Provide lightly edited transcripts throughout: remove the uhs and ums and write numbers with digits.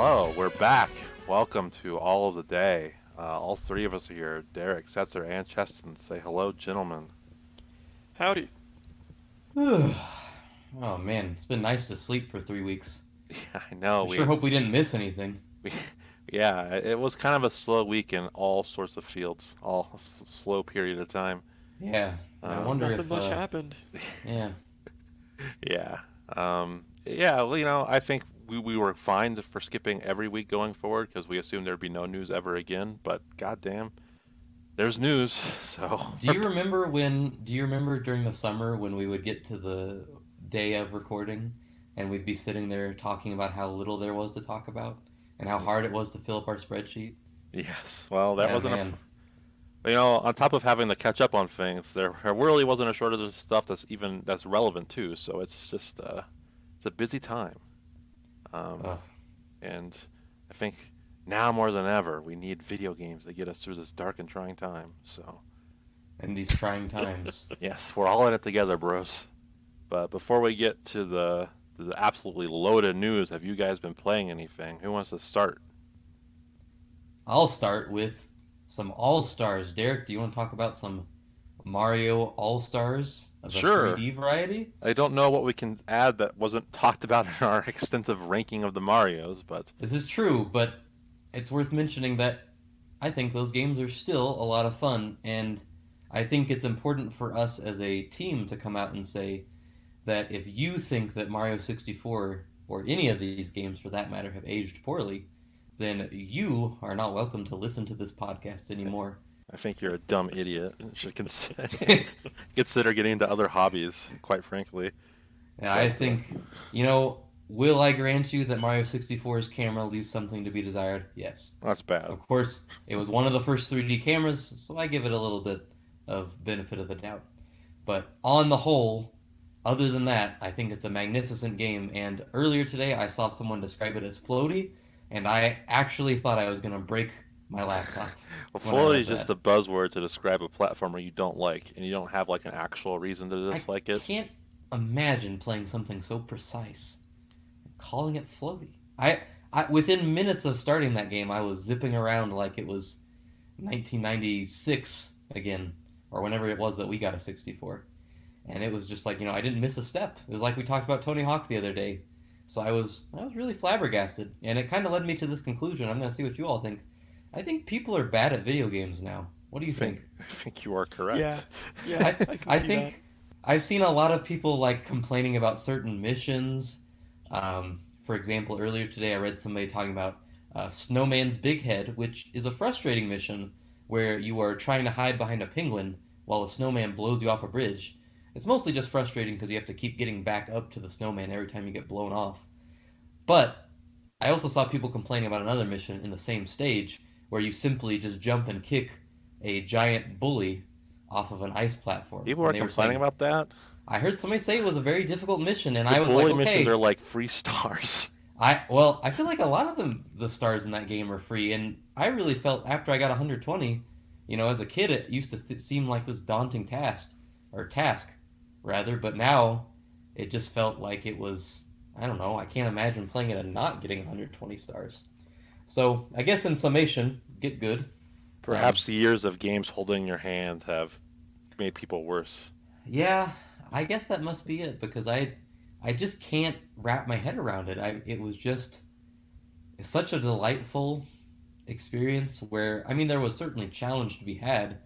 Hello, we're back. Welcome to All of the Day. All three of us are here. Derek, Setzer, and Cheston. Say hello, gentlemen. Howdy. Oh man, it's been nice to sleep for 3 weeks. Yeah, I know I sure hope we didn't miss anything. we yeah, it was kind of a slow week in all sorts of fields, all slow period of time. Yeah, and I Um, wonder Nothing if, much happened. yeah, yeah, yeah. Well, I think we were fine for skipping every week going forward because we assumed there'd be no news ever again. But goddamn, there's news. So do you remember during the summer when we would get to the day of recording and we'd be sitting there talking about how little there was to talk about and how hard it was to fill up our spreadsheet? yes, well, that Yeah, wasn't a man. on top of having to catch up on things, there really wasn't a shortage of stuff that's relevant too. So it's just it's a busy time, um, Ugh. and I think now more than ever we need video games to get us through this dark and trying time. So In these trying times. yes, we're all in it together, bros. But before we get to the absolutely loaded news, have you guys been playing anything? Who wants to start? I'll start with some All-Stars. Derek, do you want to talk about some Mario All-Stars of the Sure. 3D variety? I don't know what we can add that wasn't talked about in our extensive ranking of the Mario's, but This is true, but it's worth mentioning that I think those games are still a lot of fun, and I think it's important for us as a team to come out and say that if you think that Mario 64 or any of these games for that matter have aged poorly, then you are not welcome to listen to this podcast anymore. I think you're a dumb idiot. You should consider, consider getting into other hobbies, quite frankly. Yeah, I But think, will I grant you that Mario 64's camera leaves something to be desired? Yes. that's bad. Of course, it was one of the first 3D cameras, so I give it a little bit of benefit of the doubt. But on the whole, other than that, I think it's a magnificent game. And earlier today, I saw someone describe it as floaty, and I actually thought I was going to break my laptop Well, when I floaty read is just that. a buzzword to describe a platformer you don't like, and you don't have like an actual reason to I dislike it. can't imagine playing something so precise and calling it floaty. Within minutes of starting that game, I was zipping around like it was 1996 again, or whenever it was that we got a 64. And it was just like, I didn't miss a step. It was like we talked about Tony Hawk the other day. So I was really flabbergasted, and it kind of led me to this conclusion. I'm going to see what you all think. I think people are bad at video games now. What do I you think think? I think you are Yeah, correct. yeah, I I can I see that. think I've seen a lot of people like complaining about certain missions. For example, earlier today I read somebody talking about Snowman's Big Head, which is a frustrating mission where you are trying to hide behind a penguin while a snowman blows you off a bridge. It's mostly just frustrating because you have to keep getting back up to the snowman every time you get blown off. But I also saw people complaining about another mission in the same stage where you simply just jump and kick a giant bully off of an ice platform. People And are they were complaining saying, about that. I heard somebody say it was a very difficult mission, and The I was like, bully missions are okay. like free stars. I feel like a lot of the stars in that game are free, and I really felt after I got 120, as a kid, it used to seem like this daunting task, rather, but now it just felt like it was. I don't know. I can't imagine playing it and not getting 120 stars. So I guess in summation, get good. Um, Perhaps the years of games holding your hand have made people worse. yeah, I guess that must be it because I just can't wrap my head around it. It was just such a delightful experience where I mean there was certainly challenge to be had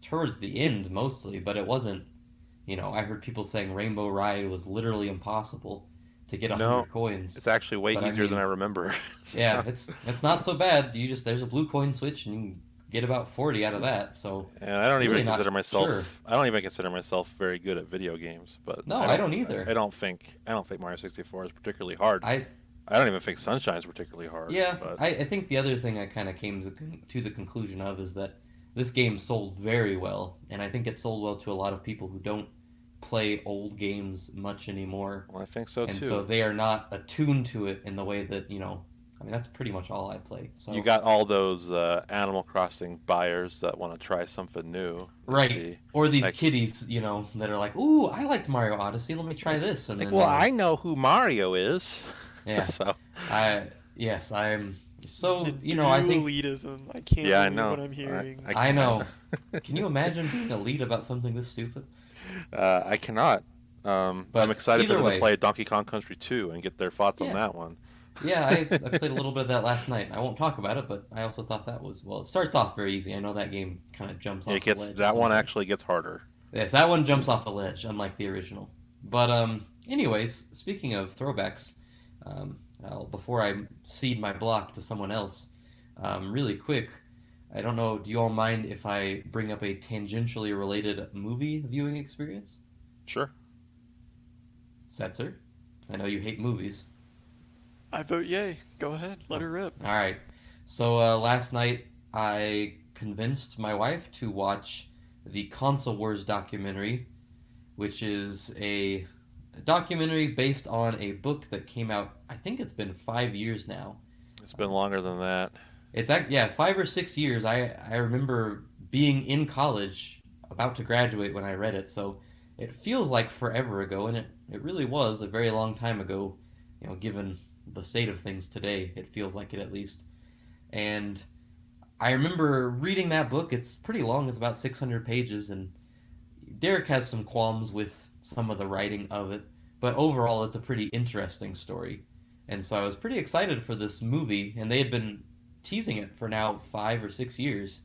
towards the end mostly, but it wasn't. I heard people saying Rainbow Ride was literally impossible to get 100 No, coins, it's actually way but I easier than I mean, remember. yeah, So, it's not so bad. You just there's a blue coin switch and you can get about 40 out of that. So and I don't even really not consider sure. myself. I don't even consider myself very good at video games. But No, I don't either. I don't think Mario 64 is particularly hard. I I don't even think Sunshine is particularly hard. Yeah, But I think the other thing I kind of came to the conclusion of is that this game sold very well, and I think it sold well to a lot of people who don't play old games much anymore, well, I think so and so too. they are not attuned to it in the way that, I mean, that's pretty much all I play. You So, got all those Animal Crossing buyers that want to try something new. You right. see, Or these like kiddies, that are like, "Ooh, I liked Mario Odyssey. Let me try this." And then, well, I know who Mario is. yeah. So I Yes, I'm so, I Nintendo think elitism. I can't Yeah, I believe know. what I'm I hearing. I I can know. Can you imagine being a lead about something this stupid? I cannot. I'm But excited for either them to way, play Donkey Kong Country 2 and get their thoughts on yeah. that one. Yeah, I played a little bit of that last night. I won't talk about it, but I also thought that was, well, it starts off very easy. I know that game kind of jumps It off the gets ledge at that some one point. actually gets harder. Yes, that one jumps off a ledge, unlike the original. But anyways, speaking of throwbacks, before I cede my block to someone else, really quick, I don't know. Do you all mind if I bring up a tangentially related movie viewing experience? Sure. Setzer, I know you hate movies. I vote yay. Go ahead. Let Oh, her rip. all right. So last night I convinced my wife to watch the Console Wars documentary, which is a documentary based on a book that came out. I think it's been 5 years now. It's been Um, longer than that. yeah, 5 or 6 years. I remember being in college, about to graduate when I read it. So it feels like forever ago, and it really was a very long time ago. Given the state of things today, it feels like it at least. And I remember reading that book. It's pretty long. It's about 600 pages, and Derek has some qualms with some of the writing of it, but overall, it's a pretty interesting story. And so I was pretty excited for this movie, and they had been teasing it for now 5 or 6 years.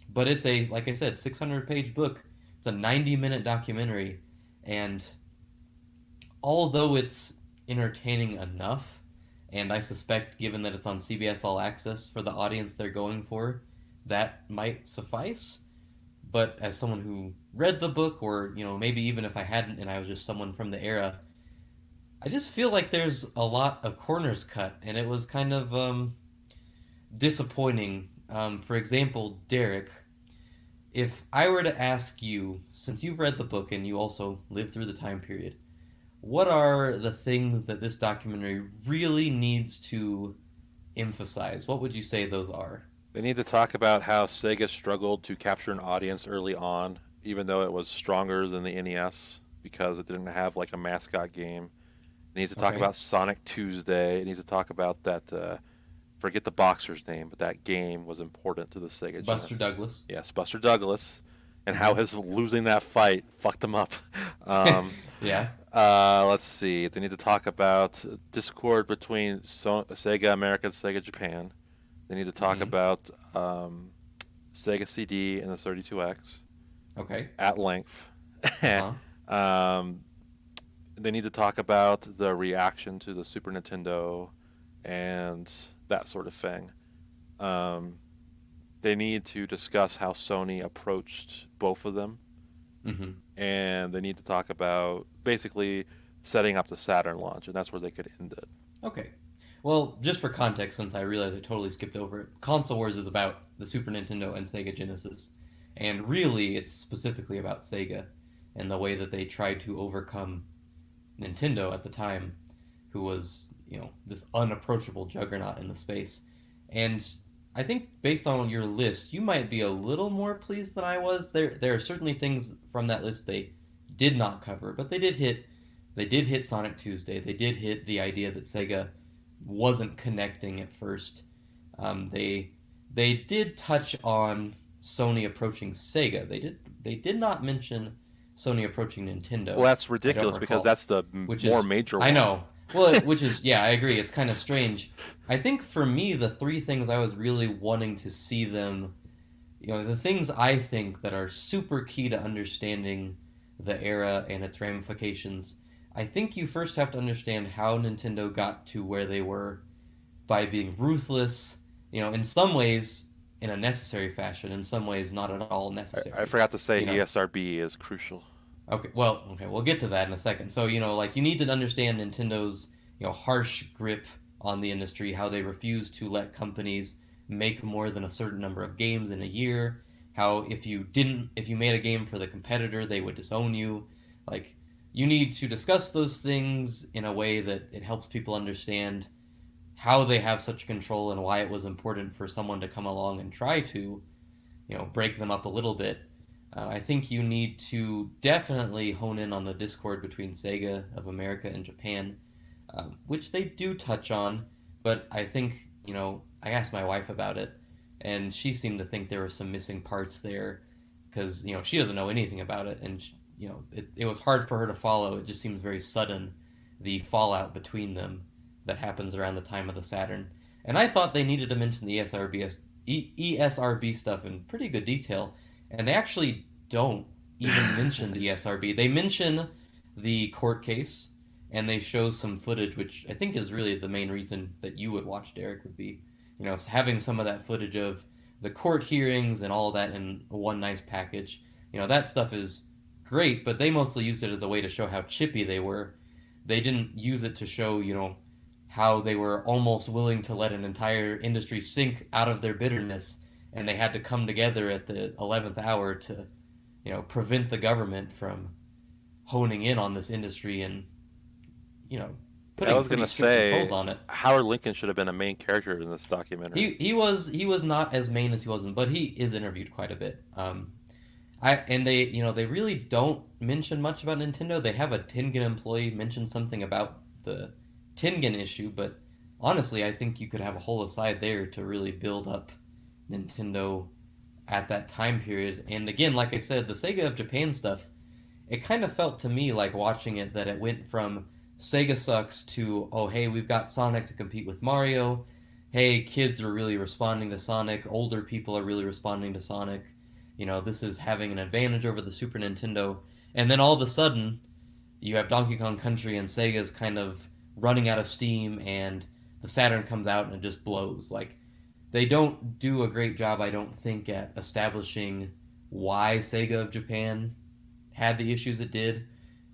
But it's like I said, 600-page book. It's a 90-minute documentary, and although it's entertaining enough, and I suspect, given that it's on CBS All Access for the audience they're going for, that might suffice. But as someone who read the book, or maybe even if I hadn't and I was just someone from the era, I just feel like there's a lot of corners cut, and it was kind of disappointing. For example, Derek, if I were to ask you, since you've read the book and you also lived through the time period, what are the things that this documentary really needs to emphasize? What would you say those are? They need to talk about how Sega struggled to capture an audience early on, even though it was stronger than the NES because it didn't have like a mascot game. It needs to talk Okay, about Sonic Tuesday. It needs to talk about that. Forget the boxer's name, but that game was important to the Sega Buster Genesis. Douglas. Yes, Buster Douglas, and how Mm-hmm. his losing that fight fucked him up. Um, Yeah. let's see. They need to talk about discord between Sega America and Sega Japan. They need to talk Mm-hmm. about Sega CD and the 32X Okay. at length. Uh huh. um, they need to talk about the reaction to the Super Nintendo and that sort of thing. Um, they need to discuss how Sony approached both of them, Mm-hmm. and they need to talk about basically setting up the Saturn launch, and that's where they could end it. Okay. Well, just for context, since I realized I totally skipped over it, Console Wars is about the Super Nintendo and Sega Genesis. And really, it's specifically about Sega and the way that they tried to overcome Nintendo at the time, who was, this unapproachable juggernaut in the space. And I think based on your list, you might be a little more pleased than I was. There are certainly things from that list they did not cover, but they did hit Sonic Tuesday. They did hit the idea that Sega wasn't connecting at first. They did touch on Sony approaching Sega. They did not mention Sony approaching Well, Nintendo. that's I don't ridiculous because recall, that's the which more is major I one. know. Well, which is yeah, I agree. It's kind of strange. I think for me, the three things I was really wanting to see them, the things I think that are super key to understanding the era and its ramifications. I think you first have to understand how Nintendo got to where they were by being ruthless, in some ways in a necessary fashion, in some ways not at all I necessary. forgot to say You know, ESRB is crucial. okay, we'll get to that in a second. So, like you need to understand Nintendo's, harsh grip on the industry, how they refuse to let companies make more than a certain number of games in a year, how if you made a game for the competitor, they would disown you. Like you need to discuss those things in a way that it helps people understand how they have such control and why it was important for someone to come along and try to, break them up a little bit. I think you need to definitely hone in on the discord between Sega of America and Japan, which they do touch on, but I think, I asked my wife about it, and she seemed to think there were some missing parts there because, she doesn't know anything about it, and, it was hard for her to follow. It just seems very sudden, the fallout between them that happens around the time of the Saturn. And I thought they needed to mention the ESRB stuff in pretty good detail, and they actually don't even mention the ESRB. They mention the court case, and they show some footage, which I think is really the main reason that you would watch, Derek, would be, having some of that footage of the court hearings and all that in one nice package. That stuff is great, but they mostly used it as a way to show how chippy they were. They didn't use it to show, how they were almost willing to let an entire industry sink out of their bitterness, and they had to come together at the 11th hour to, prevent the government from honing in on this industry and, I putting was pretty gonna strict controls say on it. Howard Lincoln should have been a main character in this documentary. He was not as main as he wasn't, but he is interviewed quite a bit. They really don't mention much about Nintendo. They have a Tengen employee mention something about the Tengen issue, but honestly, I think you could have a whole aside there to really build up Nintendo at that time period. And again, like I said, the Sega of Japan stuff, it kind of felt to me like watching it that it went from Sega sucks to, oh, hey, we've got Sonic to compete with Mario. Hey, kids are really responding to Sonic. Older people are really responding to Sonic. This is having an advantage over the Super Nintendo. And then all of a sudden, you have Donkey Kong Country and Sega's kind of running out of steam, and the Saturn comes out and it just blows. Like, they don't do a great job, I don't think, at establishing why Sega of Japan had the issues it did.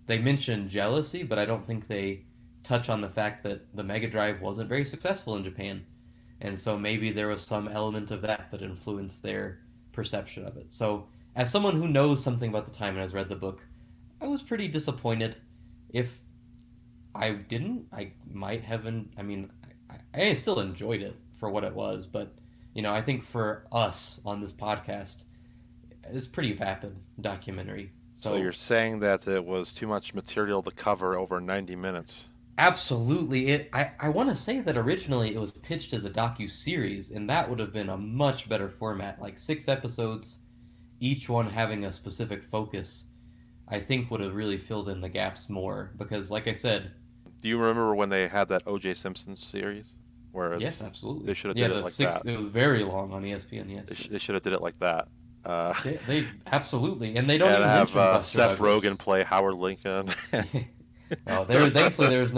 They mention jealousy, but I don't think they touch on the fact that the Mega Drive wasn't very successful in Japan. And so maybe there was some element of that that influenced their perception of it. So, as someone who knows something about the time and has read the book, I was pretty disappointed. If I didn't, I might have. I still enjoyed it for what it was, but I think for us on this podcast, it's pretty vapid documentary. So you're saying that it was too much material to cover over 90 minutes? Absolutely. I want to say that originally it was pitched as a docu-series, and that would have been a much better format, like 6 episodes, each one having a specific focus. I think would have really filled in the gaps more because, like I said, Do you remember when they had that O.J. Simpson series? yes, absolutely. They should have Yeah, did it the like six. that. It was very long on ESPN. Yes, They should have did it like that. they absolutely, and they don't And even have mention Buster Seth Douglas. Rogen play Howard Lincoln. No, thankfully there was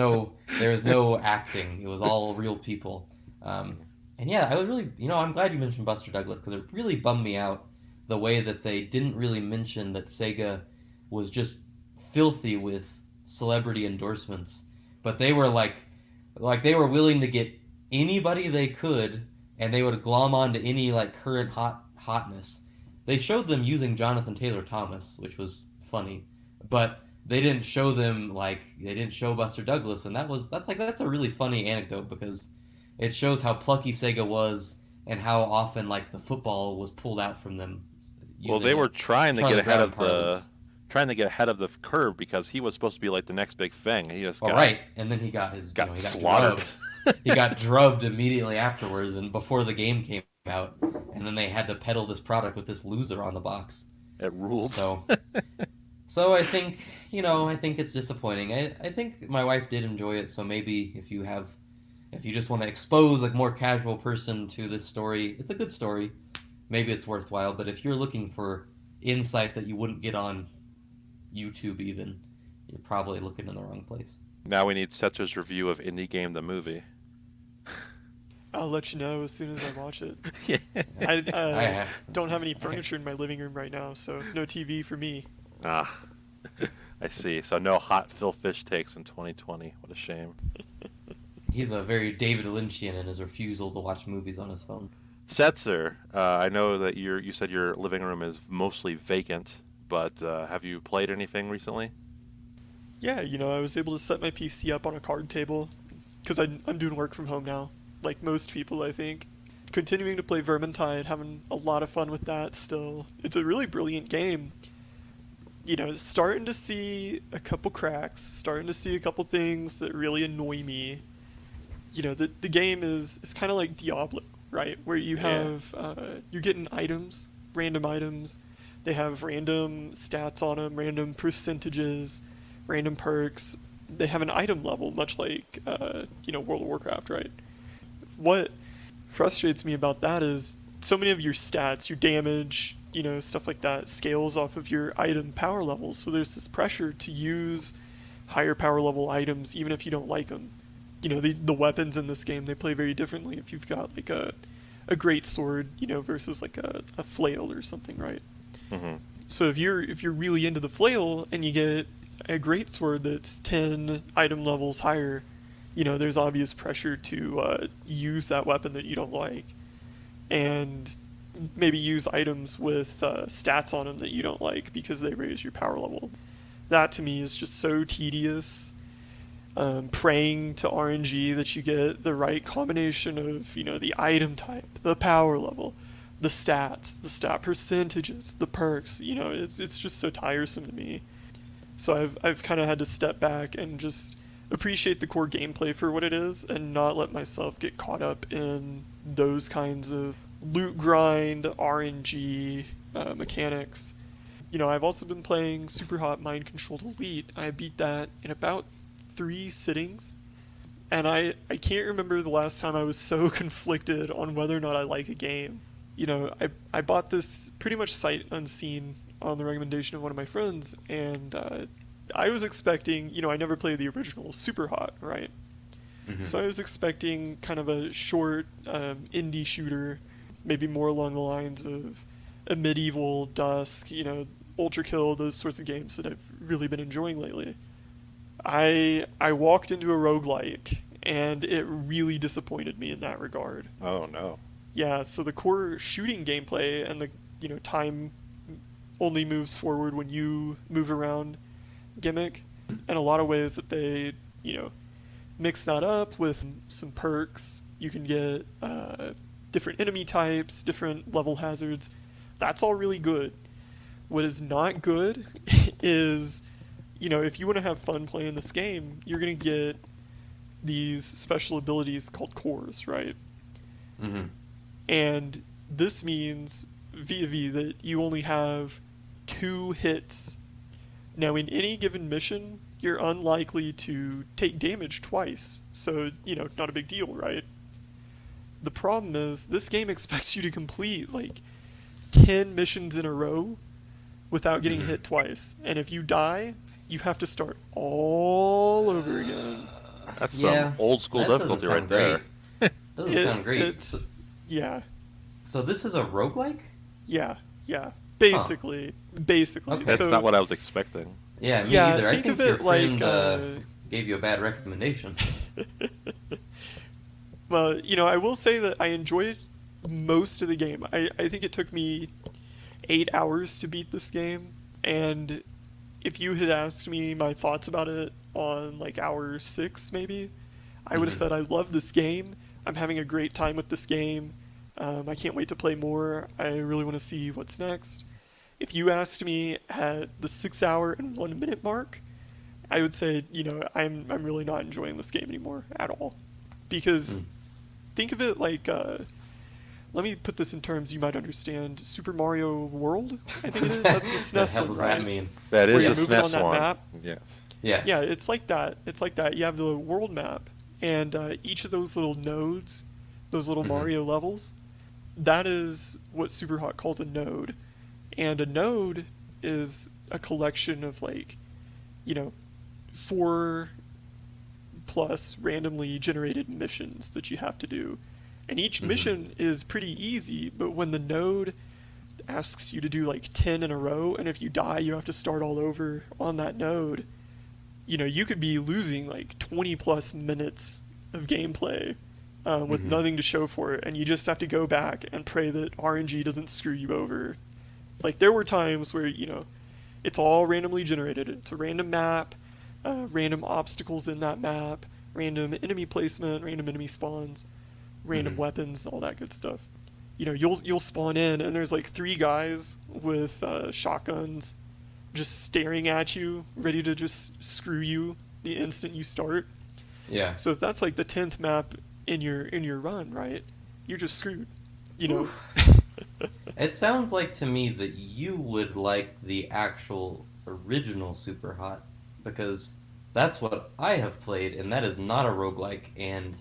no acting. It was all real people. And yeah, I was really, I'm glad you mentioned Buster Douglas because it really bummed me out the way that they didn't really mention that Sega was just filthy with celebrity endorsements, but they were like they were willing to get anybody they could, and they would glom onto any like current hotness. They showed them using Jonathan Taylor Thomas, which was funny, but they didn't show them they didn't show Buster Douglas, and that's a really funny anecdote because it shows how plucky Sega was and how often like the football was pulled out from them. Well, Using they were trying to Charlie get ahead Brown of parlance. the curve because he was supposed to be like the next big thing. He just All got right, and then he got his got he got slaughtered. drubbed. He got drubbed immediately afterwards, and before the game came out, and then they had to peddle this product with this loser on the box. It ruled. So I think I think it's disappointing. I think my wife did enjoy it, so maybe if you just want to expose a more casual person to this story, it's a good story. Maybe it's worthwhile, but if you're looking for insight that you wouldn't get on YouTube even, you're probably looking in the wrong place. Now we need Setzer's review of Indie Game the movie. I'll let you know as soon as I watch it. Yeah. I have. don't have any furniture in my living room right now, so no TV for me. Ah, I see. So no hot Phil Fish takes in 2020. What a shame. He's a very David Lynchian in his refusal to watch movies on his phone. Setzer, I know that you said your living room is mostly vacant, but have you played anything recently? Yeah, I was able to set my PC up on a card table because I'm doing work from home now, like most people, I think. Continuing to play Vermintide, having a lot of fun with that still. It's a really brilliant game. Starting to see a couple cracks, starting to see a couple things that really annoy me. the game is kind of like Diablo, right? Where you Yeah. have you're getting items, random items. They have random stats on them, random percentages, random perks. They have an item level, much like World of Warcraft, right? What frustrates me about that is so many of your stats, your damage, stuff like that, scales off of your item power levels. So there's this pressure to use higher power level items, even if you don't like them. The weapons in this game, they play very differently if you've got like a great sword, versus like a flail or something, right? Mm-hmm. So if you're really into the flail and you get a great sword that's 10 item levels higher, there's obvious pressure to use that weapon that you don't like, and maybe use items with stats on them that you don't like because they raise your power level. That to me is just so tedious. Praying to RNG that you get the right combination of the item type, the power level, the stats, the stat percentages, the perks. It's just so tiresome to me. So I've kind of had to step back and just appreciate the core gameplay for what it is, and not let myself get caught up in those kinds of loot grind RNG mechanics. I've also been playing Super Hot Mind Controlled Elite. I beat that in about 3 sittings, and I can't remember the last time I was so conflicted on whether or not I like a game. I bought this pretty much sight unseen on the recommendation of one of my friends, and I was expecting, I never played the original Super Hot, right? Mm-hmm. So I was expecting kind of a short indie shooter, maybe more along the lines of a Medieval, Dusk, Ultra Kill, those sorts of games that I've really been enjoying lately. I walked into a roguelike, and it really disappointed me in that regard. Oh no. Yeah, so the core shooting gameplay and the time only moves forward when you move around gimmick, and a lot of ways that they mix that up with some perks. You can get different enemy types, different level hazards. That's all really good. What is not good is if you want to have fun playing this game, you're going to get these special abilities called cores, right? Mm-hmm. And this means, via that you only have 2 hits. Now, in any given mission, you're unlikely to take damage twice, so, not a big deal, right? The problem is, this game expects you to complete, 10 missions in a row without getting Mm-hmm. hit twice. And if you die, you have to start all over again. That's Yeah, some old school that doesn't difficulty right sound there. great. Doesn't sound great. So, Yeah, so this is a roguelike? yeah. Huh. Basically. Okay. That's So, not what I was expecting. Yeah, me yeah, either. I think think of your it like, friend gave you a bad recommendation. well, I will say that I enjoyed most of the game. I think it took me 8 hours to beat this game, and if you had asked me my thoughts about it on hour 6 maybe, I would have Mm-hmm. said I love this game. I'm having a great time with this game. I can't wait to play more. I really want to see what's next. If you asked me at the 6 hour and 1 minute mark, I would say, I'm really not enjoying this game anymore at all. Because Mm. think of it like, let me put this in terms you might understand. Super Mario World, I think it is. That's the The SNES hell one, does right? that mean? That Where is you a move it on SNES that one. map. Yes. Yes. Yeah, it's like that. It's like that. You have the world map, and each of those little nodes, those little Mhm. Mario levels, that is what Superhot calls a node. And a node is a collection of 4 plus randomly generated missions that you have to do. And each Mhm. mission is pretty easy, but when the node asks you to do 10 in a row, and if you die, you have to start all over on that node, you could be losing 20 plus minutes of gameplay with Mhm. nothing to show for it, and you just have to go back and pray that RNG doesn't screw you over. There were times where, it's all randomly generated. It's a random map, random obstacles in that map, random enemy placement, random enemy spawns, random Mhm. weapons, all that good stuff. You'll spawn in, and there's 3 guys with shotguns just staring at you, ready to just screw you the instant you start. Yeah. So if that's the 10th map in your run, right? You're just screwed. You know. Oof. It sounds like to me that you would like the actual original Super Hot, because that's what I have played, and that is not a roguelike. And,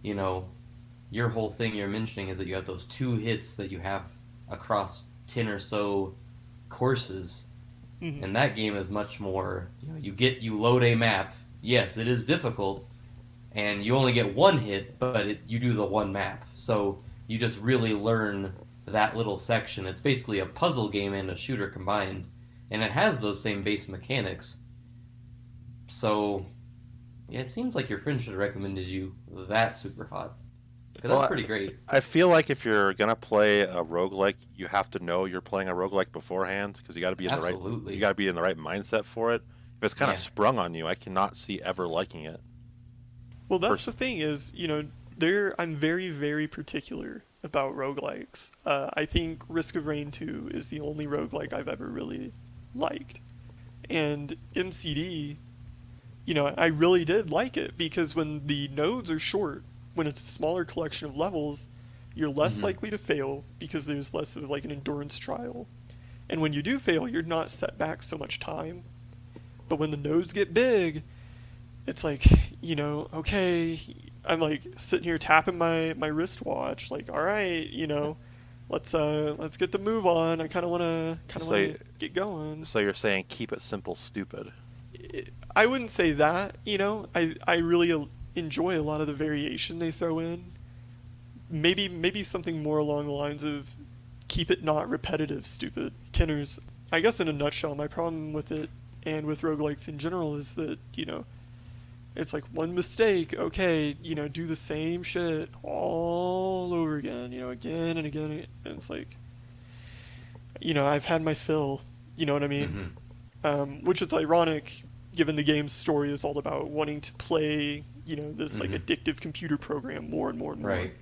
you know, your whole thing you're mentioning is that you have those two hits that you have across 10 or so courses, Mhm. and that game is much more, you load a map. Yes, it is difficult, and you only get one hit, but you do the one map. So you just really learn that little section. It's basically a puzzle game and a shooter combined, and it has those same base mechanics. So yeah, it seems like your friend should have recommended you that Super Hot, because Well, that's pretty great. I feel like if you're gonna play a roguelike, you have to know you're playing a roguelike beforehand because you Absolutely. got to be in the right mindset for it. If it's kind of Yeah. sprung on you, I cannot see ever liking it. Well, that's the Person. thing is, there I'm very, very particular about roguelikes. I think Risk of Rain 2 is the only roguelike I've ever really liked. And MCD, I really did like it because when the nodes are short, when it's a smaller collection of levels, you're less Hmm. likely to fail because there's less of like an endurance trial. And when you do fail, you're not set back so much time. But when the nodes get big, it's like, okay, I'm like sitting here tapping my wristwatch, like, all right, let's get the move on. I So, kind of wanna get going. so you're saying keep it simple, stupid. I wouldn't say that, I really enjoy a lot of the variation they throw in. Maybe something more along the lines of keep it not repetitive, stupid. Kinners. I guess in a nutshell, my problem with it and with roguelikes in general is that, it's like one mistake, okay, do the same shit all over again, again and again. And it's like, I've had my fill, you know what I mean? Hmm. Which is ironic given the game's story is all about wanting to play, this like Hmm. addictive computer program more and more and more. Right.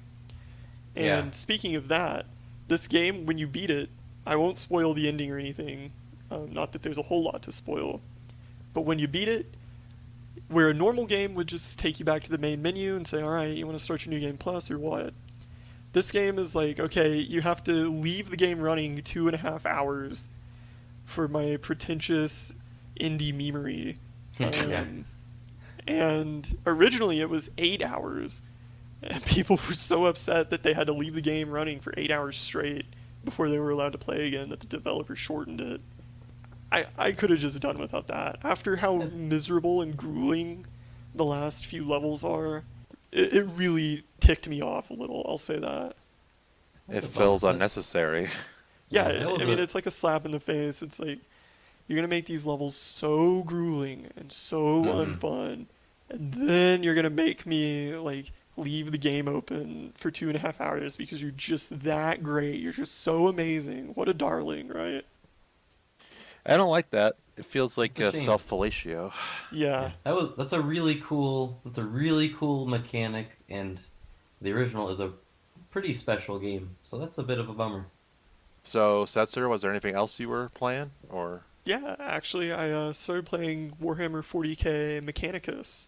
Yeah. And speaking of that, this game, when you beat it, I won't spoil the ending or anything. Not that there's a whole lot to spoil, but when you beat it, where a normal game would just take you back to the main menu and say, all right, you want to start your new game plus or what? This game is like, okay, you have to leave the game running 2.5 hours for my pretentious indie memery. Yeah. Um, and originally it was 8 hours, and people were so upset that they had to leave the game running for 8 hours straight before they were allowed to play again that the developer shortened it. I could have just done without that. After how miserable and grueling the last few levels are, it really ticked me off a little, I'll say that. It That's a bummer. feels unnecessary. Yeah, Yeah, that was I mean, a it's like a slap in the face. It's like, you're going to make these levels so grueling and so hmm unfun, and then you're going to make me, like, leave the game open for 2.5 hours because you're just that great. You're just so amazing. What a darling, right? I don't like that. It feels like It's a shame. self fellatio. Yeah. Yeah, that's a really cool mechanic, and the original is a pretty special game. So that's a bit of a bummer. So, Setzer, was there anything else you were playing, or Yeah, actually, I started playing Warhammer 40K Mechanicus.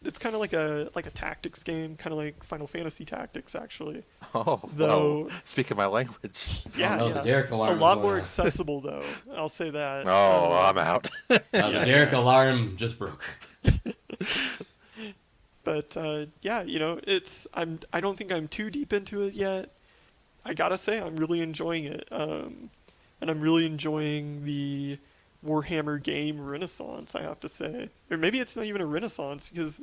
It's kind of like a tactics game, kind of like Final Fantasy Tactics, actually. oh, well, Though, speaking my language. Oh yeah, no, the yeah, Derek a alarm is lot going more off. accessible though. I'll say that. Oh, I'm out. The Yeah, Derek yeah. alarm just broke. But yeah, I don't think I'm too deep into it yet. I gotta say I'm really enjoying it, and I'm really enjoying the Warhammer game renaissance. I have to say, or maybe it's not even a renaissance because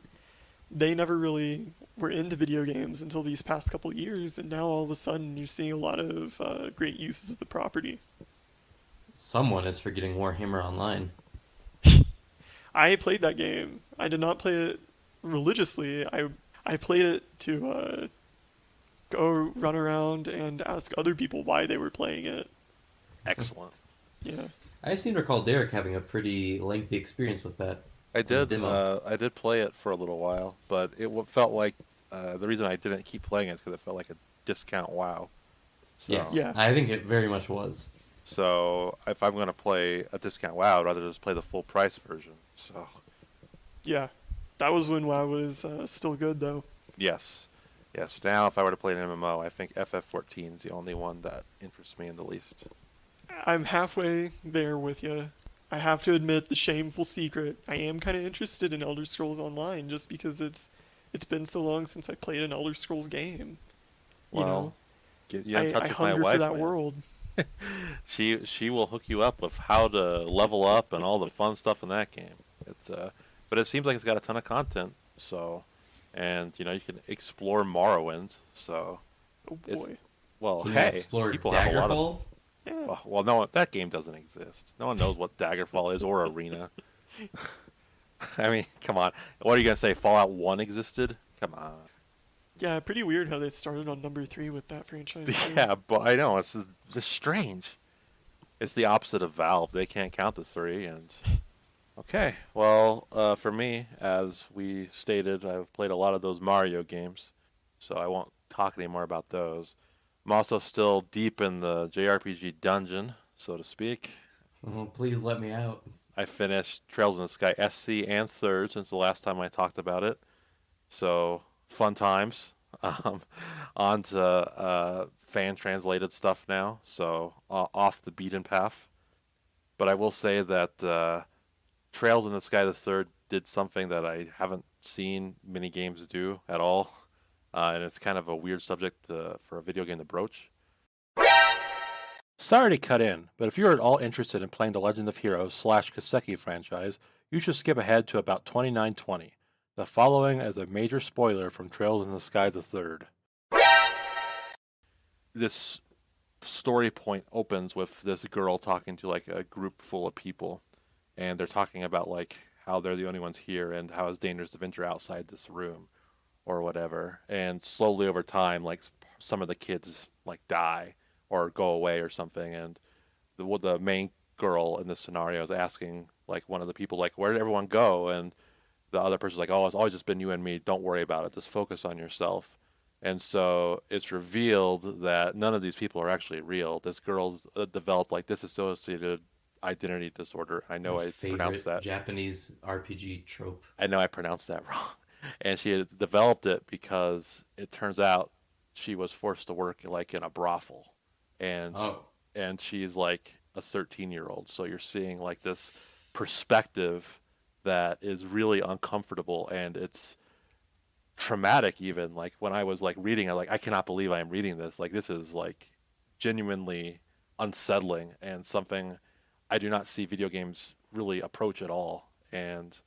they never really were into video games until these past couple of years, and now all of a sudden you're seeing a lot of great uses of the property. Someone is forgetting Warhammer Online. I played that game. I did not play it religiously. I played it to go run around and ask other people why they were playing it. Excellent. Yeah. I seem to recall Derek having a pretty lengthy experience with that I in the did. demo. I did play it for a little while, but felt like the reason I didn't keep playing it is because it felt like a discount WoW. So, Yes, Yeah. I think it very much was. so if I'm gonna play a discount WoW, I'd rather just play the full price version. So, Yeah. That was when WoW was still good though. Yes. Yes. Now, if I were to play an MMO, I think FF14 is the only one that interests me in the least. I'm halfway there with you. I have to admit the shameful secret. I am kind of interested in Elder Scrolls Online just because it's been so long since I played an Elder Scrolls game. You know, Well, get you in touch I with my hunger for wife, that man. world. She will hook you up with how to level up and all the fun stuff in that game. It's but it seems like it's got a ton of content. So, and you can explore Morrowind. So Oh it's boy. well, Can you hey, explore people have a lot of. Daggerfall? Yeah. Well, no, that game doesn't exist. No one knows what Daggerfall is or Arena. I mean, come on. What are you gonna say? Fallout 1 existed? Come on. Yeah, pretty weird how they started on number 3 with that franchise too. Yeah, but I know it's strange. It's the opposite of Valve. They can't count to three, and okay. Well, for me, as we stated, I've played a lot of those Mario games, so I won't talk anymore about those. I'm also still deep in the JRPG dungeon, so to speak. Oh, please let me out. I finished Trails in the Sky SC and Third since the last time I talked about it, so fun times. Um, on to fan translated stuff now, so off the beaten path. But I will say that Trails in the Sky the Third did something that I haven't seen many games do at all, and it's kind of a weird subject for a video game to broach. Sorry to cut in, but if you're at all interested in playing the Legend of Heroes slash Kiseki franchise, you should skip ahead to about 2920. The following is a major spoiler from Trails in the Sky the Third. This story point opens with this girl talking to like a group full of people, and they're talking about like how they're the only ones here and how it's dangerous to venture outside this room or whatever. And slowly over time, like some of the kids like die or go away or something, and the main girl in this scenario is asking like one of the people like, where did everyone go? And the other person's like, oh, it's always just been you and me, don't worry about it, just focus on yourself. And so it's revealed that none of these people are actually real. This girl's developed like disassociated identity disorder. I My know I pronounced favorite that. Japanese RPG trope. I know I pronounced that wrong. And she had developed it because it turns out she was forced to work like in a brothel. And Oh, and she's like a 13-year-old. So you're seeing like this perspective that is really uncomfortable, and it's traumatic even. Like when I was like reading, I like I cannot believe I am reading this. Like this is like genuinely unsettling and something I do not see video games really approach at all. And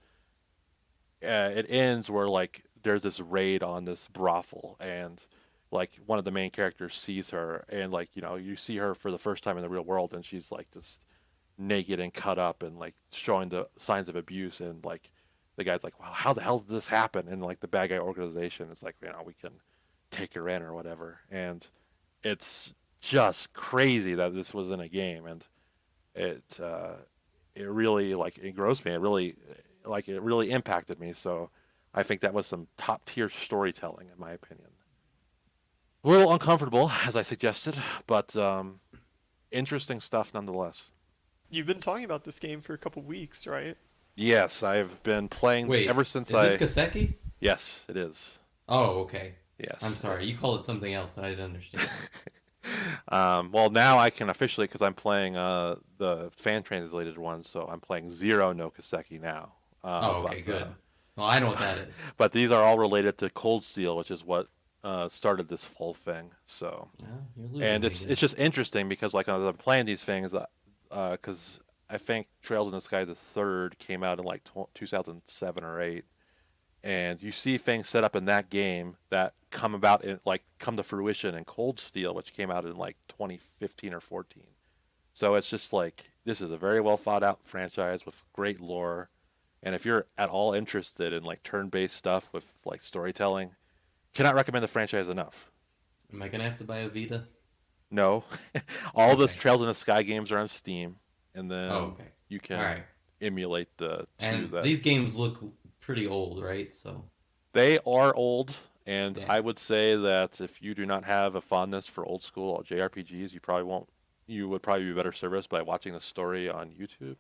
it ends where like there's this raid on this brothel, and like one of the main characters sees her, and like you see her for the first time in the real world, and she's like just naked and cut up and like showing the signs of abuse, and like the guy's like, well, how the hell did this happen? And like the bad guy organization is like, we can take her in or whatever. And it's just crazy that this was in a game, and it it really like engrossed me. It really impacted me. So I think that was some top tier storytelling in my opinion. A little uncomfortable, as I suggested, but interesting stuff nonetheless. You've been talking about this game for a couple weeks, right? Yes, I've been playing ever wait, since is this I. Kiseki? Yes, it is. Oh, okay. I'm Yes. sorry, you called it something else that I didn't understand. Well, now I can officially, because I'm playing the fan translated one, so I'm playing Zero no Kiseki now. Uh, Oh, okay, but uh, good. Well, I know what that is. but these are all related to Cold Steel, which is what started this whole thing. So, Well, you're losing and me it's again. just interesting because like as I'm playing these things, because I think Trails in the Sky the Third came out in like 2007 or eight, and you see things set up in that game that come about in like come to fruition in Cold Steel, which came out in like 2015 or 14. So it's just like this is a very well thought out franchise with great lore, and if you're at all interested in like turn-based stuff with like storytelling, cannot recommend the franchise enough. Am I gonna have to buy a Vita? No, all the Okay. Trails in the Sky games are on Steam, and Oh, then okay. you All can right. emulate the two And that these games look pretty old, right? So, they are old. And yeah. I would say that if you do not have a fondness for old school JRPGs, you probably won't. You would probably be better serviced by watching the story on YouTube.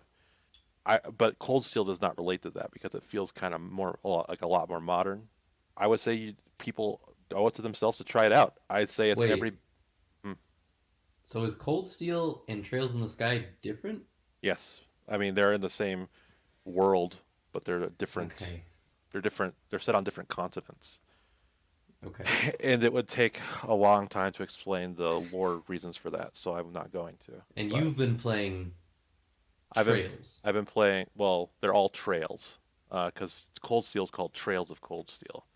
But Cold Steel does not relate to that because it feels kind of more like a lot more modern. I would say people owe it to themselves to try it out. I'd say it's every. Wait, mm, so is Cold Steel and Trails in the Sky different? yes, I mean they're in the same world, but they're different. Okay, They're different. They're set on different continents, okay. and it would take a long time to explain the lore reasons for that. So I'm not going to. And But you've been playing I've been Trails. I've been playing. Well, they're all Trails, because Cold Steel is called Trails of Cold Steel.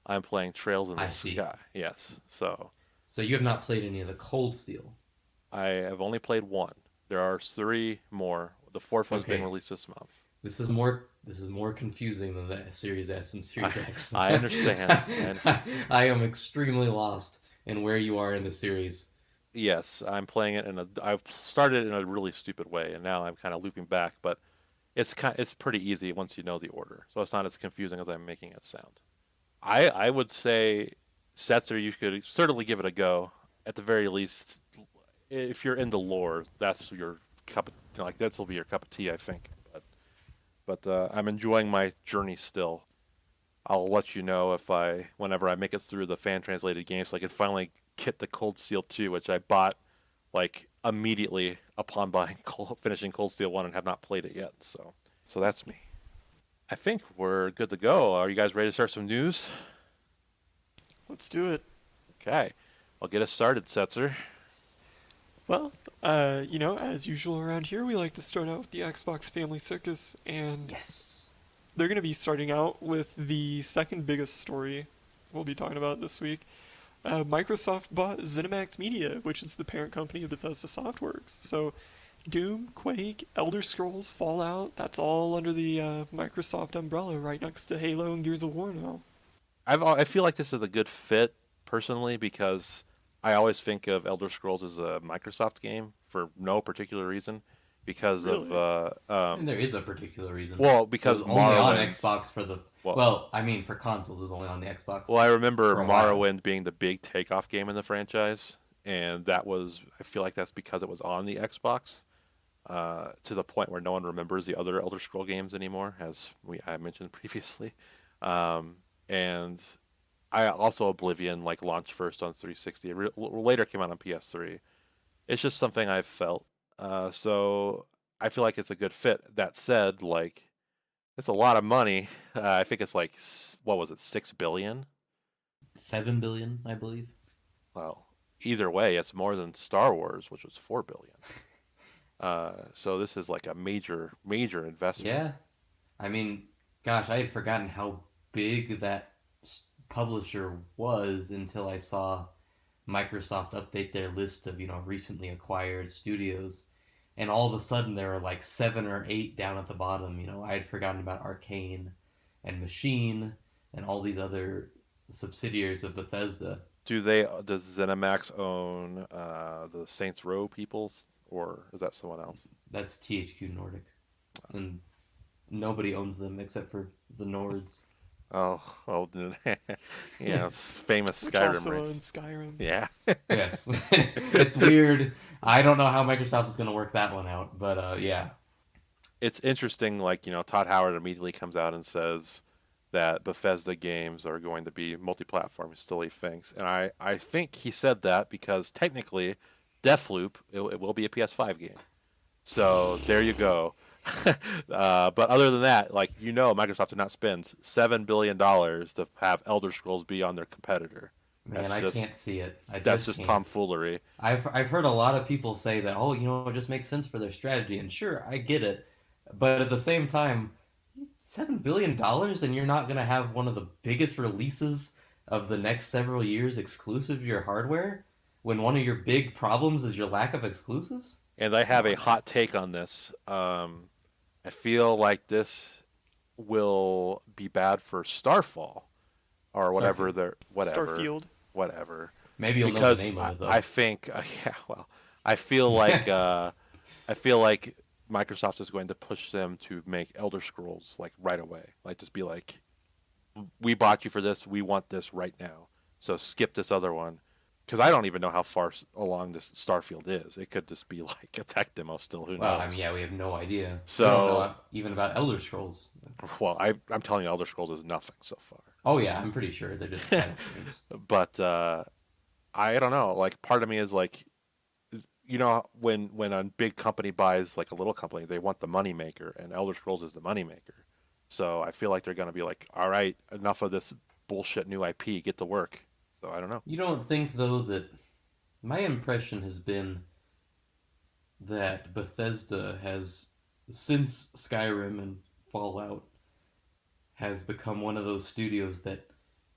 I'm playing Trails in the I see. Sky. Yes. So So you have not played any of the Cold Steel. I have only played one. There are three more. The fourth one's being Okay, released this month. this is more confusing than the Series S and I Series X. I understand. And I am extremely lost in where you are in the series. yes, I'm playing it in a. I've started in a really stupid way, and now I'm kind of looping back. But it's pretty easy once you know the order, so it's not as confusing as I'm making it sound. I would say, Setzer, you could certainly give it a go. At the very least, if you're into lore, that's your cup. Like this will be your cup of tea, I think. But I'm enjoying my journey still. I'll let you know if whenever I make it through the fan translated game, so I can finally get the Cold Steel 2, which I bought like immediately upon finishing Cold Steel 1 and have not played it yet. So that's me. I think we're good to go. Are you guys ready to start some news? Let's do it. Okay, I'll get us started, Setzer. Well, as usual around here, we like to start out with the Xbox Family Circus, and Yes. they're going to be starting out with the second biggest story we'll be talking about this week. Microsoft bought ZeniMax Media, which is the parent company of Bethesda Softworks. So, Doom, Quake, Elder Scrolls, Fallout, that's all under the Microsoft umbrella right next to Halo and Gears of War now. I feel like this is a good fit personally because I always think of Elder Scrolls as a Microsoft game for no particular reason because of Really? And there is a particular reason. well, It because was only on Morrowind. Xbox for the. Well, Well, I mean, for consoles, it was only on the Xbox well, I remember for a while. Morrowind being the big takeoff game in the franchise, and I feel like that's because it was on the Xbox, to the point where no one remembers the other Elder Scroll games anymore, as I mentioned previously. And I also Oblivion like launched first on 360. Later came out on PS3. It's just something I've felt. So I feel like it's a good fit. That said, like it's a lot of money. I think it's like what was it, 6 billion? 7 billion, I believe. Well, either way, it's more than Star Wars, which was 4 billion. So this is like a major, major investment. Yeah. I mean, gosh, I had forgotten how big that publisher was until I saw Microsoft update their list of, recently acquired studios. And all of a sudden there were like seven or eight down at the bottom. I had forgotten about Arcane and Machine and all these other subsidiaries of Bethesda. Does ZeniMax own the Saints Row peoples, or is that someone else? That's THQ Nordic. And nobody owns them except for the Nords. Oh, well, yeah, it's famous Which Skyrim also race. owns Skyrim. Yeah. Yes. It's weird. I don't know how Microsoft is going to work that one out, but yeah. It's interesting, like, Todd Howard immediately comes out and says that Bethesda games are going to be multi-platform. He still he thinks. And I think he said that because technically, Deathloop, it will be a PS5 game. So there you go. But other than that, like, Microsoft did not spend $7 billion to have Elder Scrolls be on their competitor. Man, That's I just can't see it. I that's just just can't. tomfoolery. I've heard a lot of people say that, oh, it just makes sense for their strategy, and sure, I get it, but at the same time, $7 billion, and you're not gonna have one of the biggest releases of the next several years exclusive to your hardware, when one of your big problems is your lack of exclusives? And I Come have a on now. hot take on this. I feel like this will be bad for Starfall or whatever Starfield. they're Starfield. whatever Maybe you'll know the because name of it I though. think yeah, well, I feel like I feel like Microsoft is going to push them to make Elder Scrolls like right away. Like just be like, we bought you for this. We want this right now. So skip this other one. because I don't even know how far along this Starfield is. It could just be like a tech demo still. Who Well, I mean, knows? yeah, we have no idea. We don't know So, even about Elder Scrolls. well, I'm telling you, Elder Scrolls is nothing so far. Oh yeah, I'm pretty sure they're just title screens. But I don't know. Like, part of me is like, when a big company buys like a little company, they want the money maker, and Elder Scrolls is the money maker. So I feel like they're gonna be like, all right, enough of this bullshit new IP, get to work. So I don't know. You don't think though that my impression has been that Bethesda has, since Skyrim and Fallout, has become one of those studios that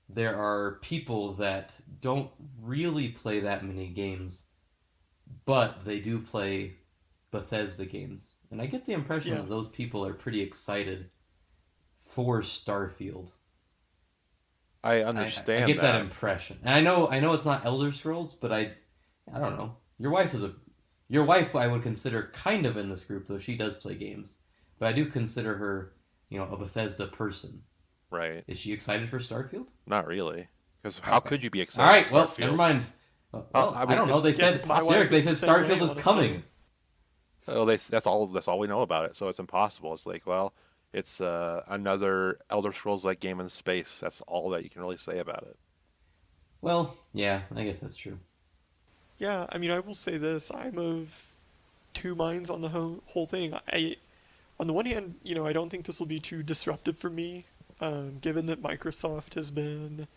there are people that don't really play that many games, but they do play Bethesda games. And I get the impression Yeah. that those people are pretty excited for Starfield. I I understand get that that. impression. And I know it's not Elder Scrolls, but I don't know. Your wife I would consider kind of in this group, though she does play games. But I do consider her, a Bethesda person. Right. Is she excited for Starfield? Not really. Because how Okay. could you be All excited right. for Well, never Starfield? mind. Well, I I mean, don't know. They Yes, said my Derek. wife They is the said same way, Starfield is honestly. coming. that's all we know about it. So it's impossible. It's like, it's another Elder Scrolls like game in space. That's all that you can really say about it. Well, yeah, I guess that's true. Yeah, I mean, I will say this: I'm of two minds on the whole thing. On the one hand, I don't think this will be too disruptive for me, given that Microsoft has been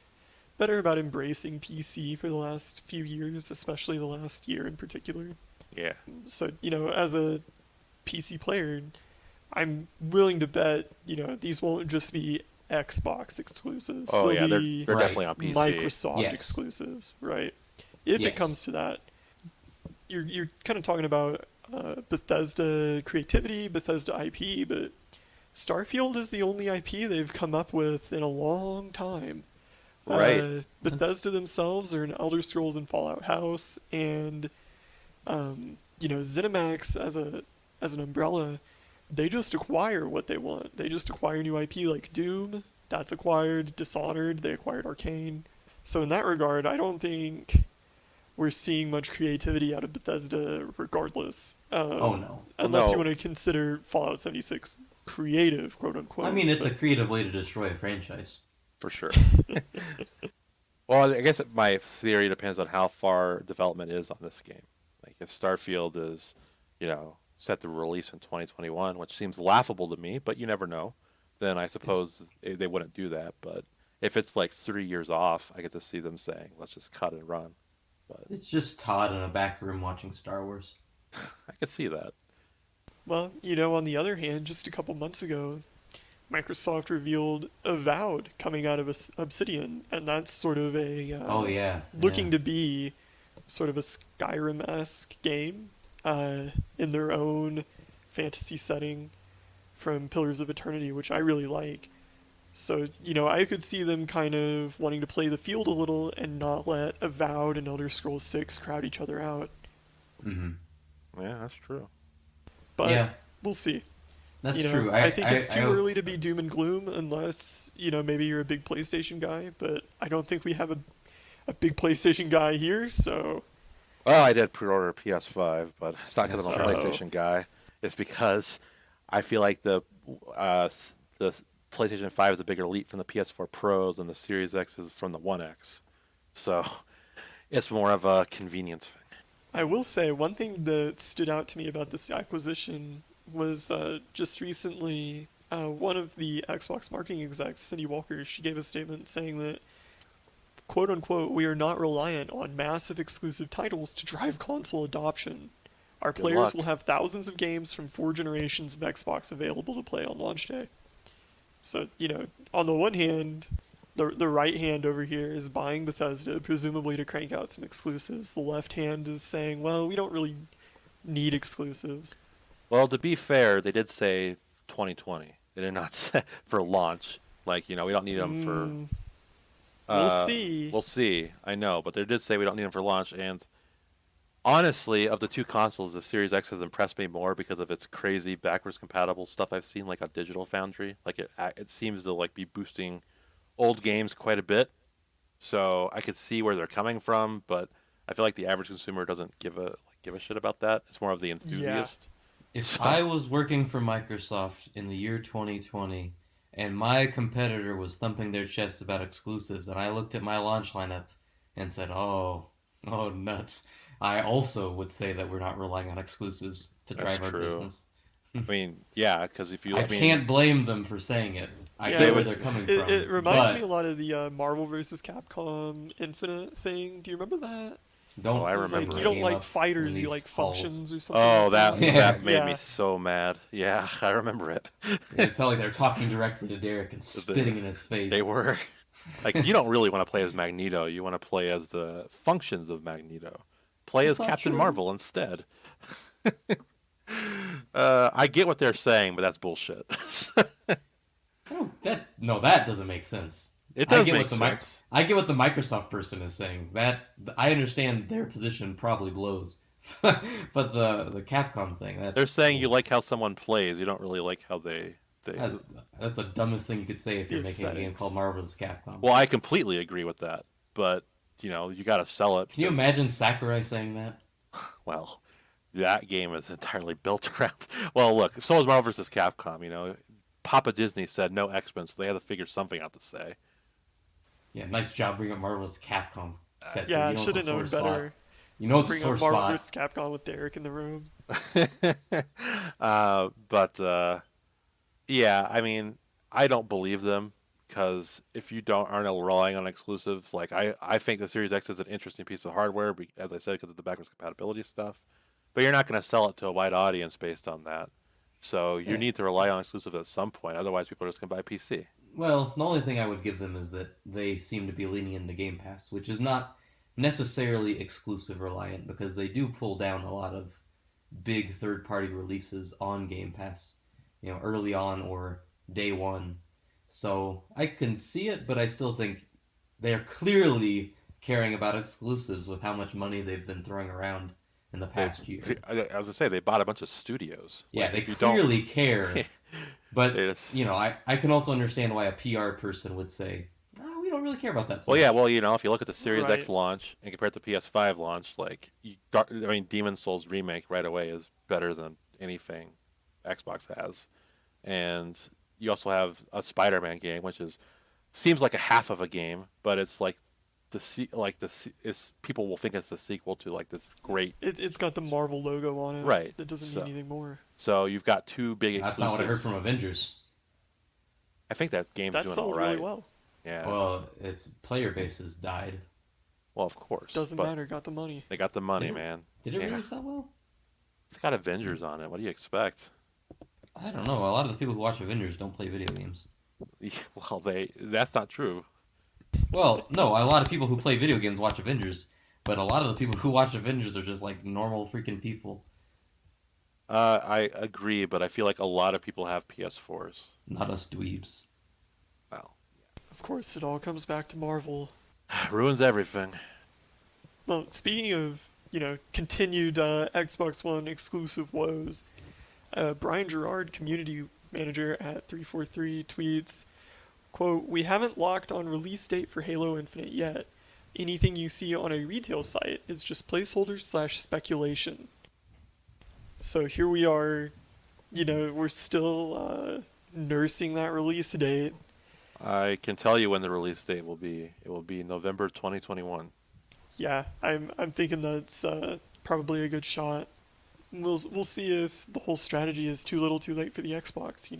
better about embracing PC for the last few years, especially the last year in particular. Yeah. So, as a PC player, I'm willing to bet, these won't just be Xbox exclusives. Oh They'll yeah, they're be they're Right. definitely on PC. Microsoft Yes. exclusives, right? If it Yes. comes to that, you're kind of talking about Bethesda creativity, Bethesda IP, but Starfield is the only IP they've come up with in a long time. Right. Bethesda themselves are an Elder Scrolls and Fallout house, and ZeniMax as an umbrella, they just acquire what they want. They just acquire new IP like Doom, that's acquired. Dishonored, they acquired Arcane. So in that regard, I don't think we're seeing much creativity out of Bethesda, regardless. Oh no. Well, Unless you no, want to consider Fallout 76 creative, quote unquote. I mean, it's a But creative way to destroy a franchise. for sure. Well, I guess my theory depends on how far development is on this game. Like if Starfield is, set to release in 2021, which seems laughable to me, but you never know, then I It's suppose they wouldn't do that. But if it's like 3 years off, I get to see them saying, "Let's just cut and run." But it's just Todd in a back room watching Star Wars. I could see that. well, on the other hand, just a couple months ago, Microsoft revealed Avowed coming out of Obsidian, and that's sort of a Oh yeah, yeah. looking to be sort of a Skyrim-esque game in their own fantasy setting from Pillars of Eternity, which I really like. So, I could see them kind of wanting to play the field a little and not let Avowed and Elder Scrolls 6 crowd each other out. hmm Yeah, that's true. But Yeah, we'll see. that's true. I I think it's too I early to be doom and gloom unless, maybe you're a big PlayStation guy, but I don't think we have a big PlayStation guy here, so Well, I did pre-order a PS5, but it's not because I'm a That's uh-oh. PlayStation guy. It's because I feel like the PlayStation 5 is a bigger leap from the PS4 Pros, and the Series X is from the One X. So it's more of a convenience thing. I will say one thing that stood out to me about this acquisition was just recently one of the Xbox marketing execs, Cindy Walker, she gave a statement saying that, quote unquote, we are not reliant on massive exclusive titles to drive console adoption. Our Good players luck. will have thousands of games from 4 generations of Xbox available to play on launch day. So, on the one hand, the right hand over here is buying Bethesda, presumably to crank out some exclusives. The left hand is saying, well, we don't really need exclusives. Well, to be fair, they did say 2020. They did not say for launch. Like, we don't need them for. Mm, we'll Uh, see. we'll see. I know, but they did say we don't need them for launch. And honestly, of the two consoles, the Series X has impressed me more because of its crazy backwards compatible stuff I've seen, like on Digital Foundry. Like it seems to like be boosting old games quite a bit. So I could see where they're coming from, but I feel like the average consumer doesn't give a shit about that. It's more of the Yeah. enthusiast. If So, I was working for Microsoft in the year 2020 and my competitor was thumping their chest about exclusives and I looked at my launch lineup and said, oh nuts, I also would say that we're not relying on exclusives to that's drive our true. business. I mean, yeah, because I I mean, can't blame them for saying it. I Yeah, say get where what they're coming it from, reminds me a but lot of the Marvel vs. Capcom Infinite thing. Do you remember that? oh, don't I It was like bring you remember my it. don't game like up in fighters, you these like halls. functions or something Oh, like that. that made me Yeah. so mad. Yeah, I remember it. It felt like they were talking directly to Derek and The, spitting in his they face. were like, you don't really want to play as Magneto. You want to play as the functions of Magneto. Play That's as not Captain true. Marvel instead. I get what they're saying, but that's bullshit. I don't that no, that doesn't make sense. It I does get make what the sense. I get what the Microsoft person is saying. That I understand their position probably blows, but the Capcom thing They're that's saying you like how someone plays. You don't really like how they. that's that's the dumbest thing you could say if The you're making a game called aesthetics. Marvel vs. Capcom. Well, I completely agree with that, but you got to sell it Can you because, imagine Sakurai saying that? well, that game is entirely built around. Well, look, so is Marvel vs. Capcom. Papa Disney said no X-Men, so they had to figure something out to say. Yeah, nice job bringing up Marvel vs. Capcom, Setzer. Yeah, You I know it's should a have sore known spot. better You know to it's a bring up sore Marvel spot. vs. Capcom with Derek in the room. But yeah, I mean, I don't believe them because if you don't aren't relying on exclusives, like I think the Series X is an interesting piece of hardware, as I said, because of the backwards compatibility stuff. But you're not going to sell it to a wide audience based on that. So you Yeah. need to rely on exclusives at some point. Otherwise, people are just going to buy PC. Well, the only thing I would give them is that they seem to be leaning into Game Pass, which is not necessarily exclusive reliant because they do pull down a lot of big third party releases on Game Pass, early on or day one. So I can see it, but I still think they're clearly caring about exclusives with how much money they've been throwing around in the They, past year. I was gonna say they bought a bunch of studios. Yeah, Like they if you don't, clearly they care, but just I can also understand why a PR person would say, we don't really care about that so well, yeah, much. well, if you look at the Series X Right. launch and compare it to PS5 launch, I mean, Demon Souls remake right away is better than anything Xbox has, and you also have a Spider-Man game, which is seems like a half of a game, but it's like it's people will think it's the sequel to like this great It's got the Marvel logo on it. right. That doesn't mean anything more. So you've got two big That's not what I heard from exclusives. Avengers. I think that game's That doing all sold really right. well. Yeah. Well, its player base has died. Well, of course, Doesn't but matter. Got the money. they got the Did money, it? man. Did it Yeah. really sell well? It's got Avengers on it. What do you expect? I don't know. A lot of the people who watch Avengers don't play video games. Well, that's not true. Well, no, a lot of people who play video games watch Avengers, but a lot of the people who watch Avengers are just like normal freaking people, I agree, but I feel like a lot of people have PS4s. not us dweebs. Well, Of course, it all comes back to Marvel. ruins everything. Well, speaking of, continued Xbox One exclusive woes, Brian Gerard, community manager at 343, tweets, quote, "We haven't locked on release date for Halo Infinite yet. Anything you see on a retail site is just placeholder/speculation." So here we are, we're still nursing that release date. I can tell you when the release date will be. It will be November 2021. Yeah, I'm thinking that's probably a good shot. We'll see if the whole strategy is too little, too late for the Xbox.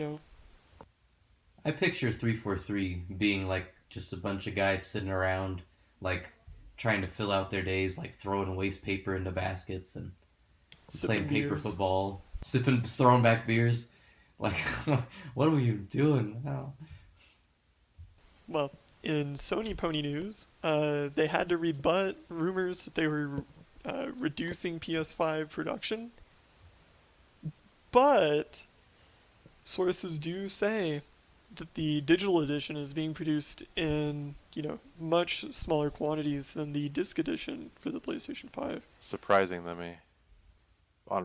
I picture 343 being like just a bunch of guys sitting around, like trying to fill out their days, like throwing waste paper into baskets and Sipping playing paper beers. football, sipping, throwing back beers. Like, what are you doing now? Well, in Sony Pony news, they had to rebut rumors that they were reducing PS5 production, but sources do say that the digital edition is being produced in, much smaller quantities than the disc edition for the PlayStation 5. Surprising to me,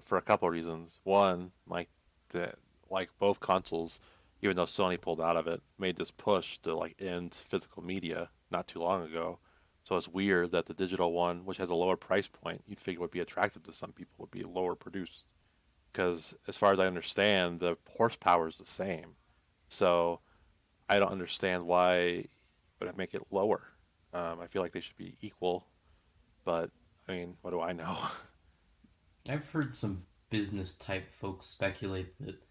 for a couple of reasons. One, like both consoles, even though Sony pulled out of it, made this push to like end physical media not too long ago. So it's weird that the digital one, which has a lower price point, you'd figure would be attractive to some people, would be lower produced. Because as far as I understand, the horsepower is the same. So I don't understand why would I make it lower. I feel like they should be equal, but I mean, what do I know? I've heard some business type folks speculate that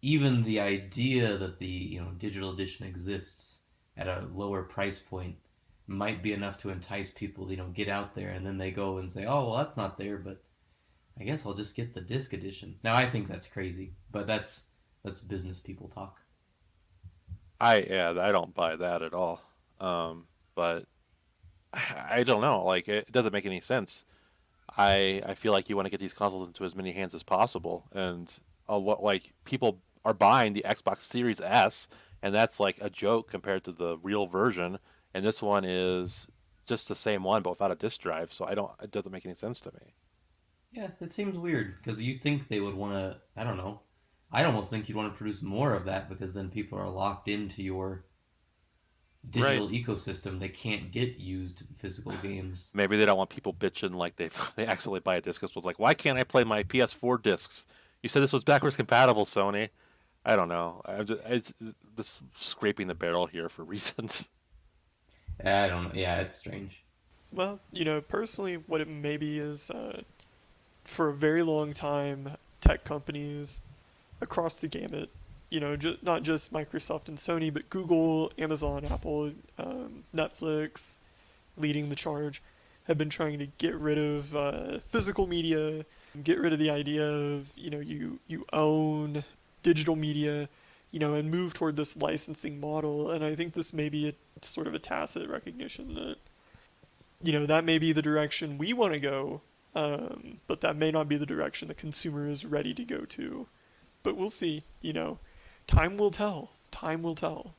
even the idea that the digital edition exists at a lower price point might be enough to entice people to get out there, and then they go and say, oh well, that's not there, but I guess I'll just get the disc edition. Now I think that's crazy, but that's business people talk. I don't buy that at all. But I don't know. Like it doesn't make any sense. I feel like you want to get these consoles into as many hands as possible, and a lot like people are buying the Xbox Series S, and that's like a joke compared to the real version. And this one is just the same one, but without a disk drive. So I don't. It doesn't make any sense to me. Yeah, it seems weird because you think they would want to. I don't know. I'd almost think you'd want to produce more of that because then people are locked into your Right. digital ecosystem. They can't get used physical games. Maybe they don't want people bitching like they they accidentally buy a disc. It was like, why can't I play my PS4 discs? You said this was backwards compatible, Sony. I don't know. It's just scraping the barrel here for reasons. I don't know. Yeah, it's strange. Well, personally, what it maybe is, for a very long time, tech companies across the gamut, not just Microsoft and Sony, but Google, Amazon, Apple, Netflix, leading the charge, have been trying to get rid of physical media, get rid of the idea of you own digital media, and move toward this licensing model. And I think this may be a sort of a tacit recognition that that may be the direction we want to go, but that may not be the direction the consumer is ready to go to. But we'll see. Time will tell. Time will tell.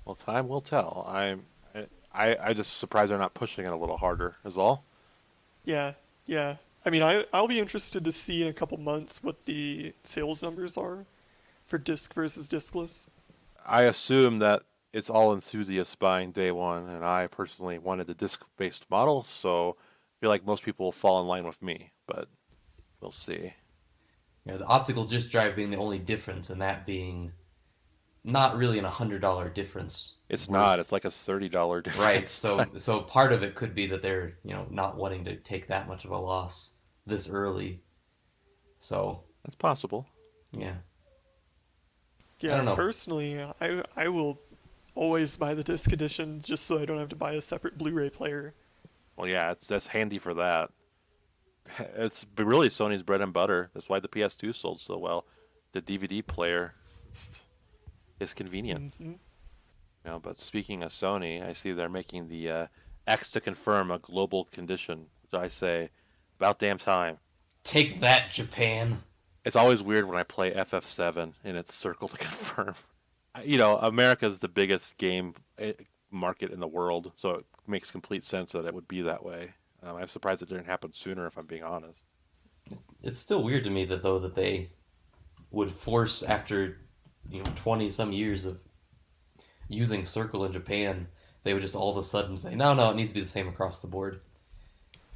Well, time will tell. I just surprised they're not pushing it a little harder. Is all. Yeah, yeah. I mean, I'll be interested to see in a couple months what the sales numbers are for disc versus discless. I assume that it's all enthusiasts buying day one, and I personally wanted the disc-based model, so I feel like most people will fall in line with me. But we'll see. The optical disk drive being the only difference, and that being not really an $100 difference It's not. It's worth. like a $30 Right. difference. So part of it could be that they're not wanting to take that much of a loss this early. So That's possible. yeah, I Yeah, don't know. personally, I will always buy the disc edition just so I don't have to buy a separate Blu-ray player. Well, yeah, that's handy for that. It's really Sony's bread and butter. That's why the PS2 sold so well. The DVD player is convenient. Hmm. But speaking of Sony, I see they're making the X to confirm a global condition, which I say, about damn time. Take that, Japan. It's always weird when I play FF7 and it's circle to confirm. America's the biggest game market in the world, so it makes complete sense that it would be that way. I'm surprised it didn't happen sooner, if I'm being honest. It's still weird to me that they would force after 20 some years of using Circle in Japan, they would just all of a sudden say, no, no, it needs to be the same across the board.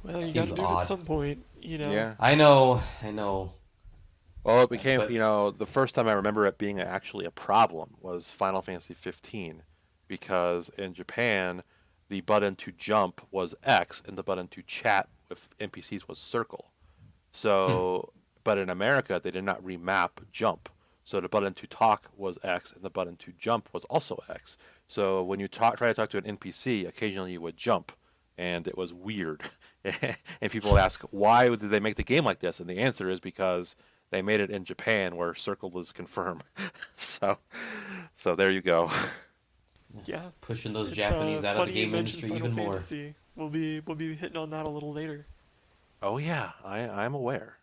Well, It you got seems to do it at odd. some point. Yeah. I know, Well, it became, but the first time I remember it being actually a problem was Final Fantasy 15, because in Japan, the button to jump was X and the button to chat with NPCs was circle. hmm, So, but in America, they did not remap jump. So the button to talk was X and the button to jump was also X. So when you try to talk to an NPC, occasionally you would jump, and it was weird. And people would ask, why did they make the game like this? And the answer is because they made it in Japan where circle is confirmed. so, so there you go. Yeah, pushing those it's Japanese out of the funny you game mentioned industry Final even more. Fantasy. We'll be hitting on that a little later. Oh yeah, I'm aware.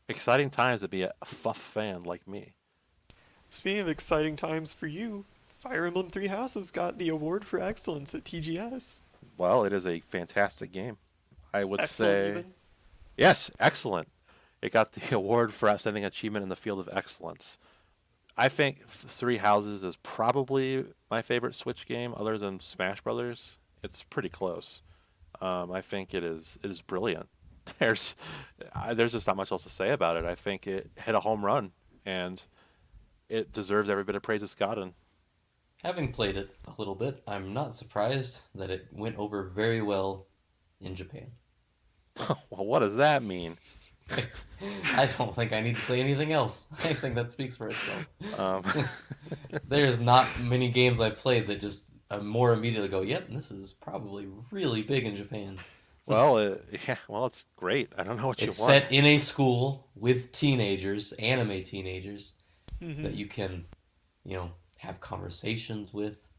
Exciting times to be a FUF fan like me. Speaking of exciting times for you, Fire Emblem Three Houses got the award for excellence at TGS. Well, it is a fantastic game. I would Excellent, say even. yes, excellent. It got the award for outstanding achievement in the field of excellence. I think Three Houses is probably my favorite Switch game, other than Smash Brothers. It's pretty close. I think it is brilliant. There's there's just not much else to say about it. I think it hit a home run, and it deserves every bit of praise it's gotten. Having played it a little bit, I'm not surprised that it went over very well in Japan. Well, what does that mean? I don't think I need to say anything else. I think that speaks for itself. Um, There's not many games I've played that just more immediately go, yep, this is probably really big in Japan. well, yeah, well, it's great. I don't know what you It's want. set in a school with teenagers, anime teenagers, Hmm. that you can, have conversations with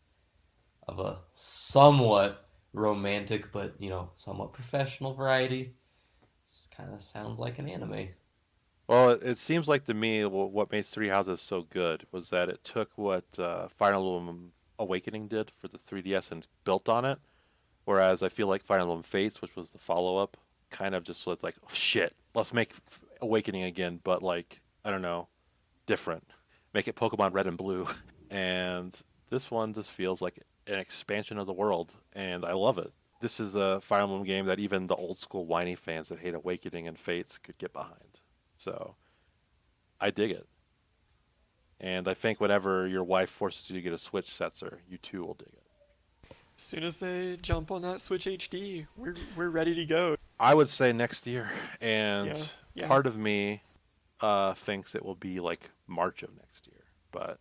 of a somewhat romantic but, somewhat professional variety. Just kind of sounds like an anime. Well, it seems like to me what made Three Houses so good was that it took what Fire Emblem Awakening did for the 3DS and built on it. Whereas I feel like Fire Emblem Fates, which was the follow up, kind of just it's like, oh, shit, let's make Awakening again, but like, I don't know, different. Make it Pokemon Red and Blue. And this one just feels like an expansion of the world, and I love it. This is a Fire Emblem game that even the old school whiny fans that hate Awakening and Fates could get behind. So I dig it. And I think whenever your wife forces you to get a Switch, Setzer, you too will dig it. As soon as they jump on that Switch HD, we're ready to go. I would say next year, Yeah, and yeah. part of me thinks it will be like March of next year, but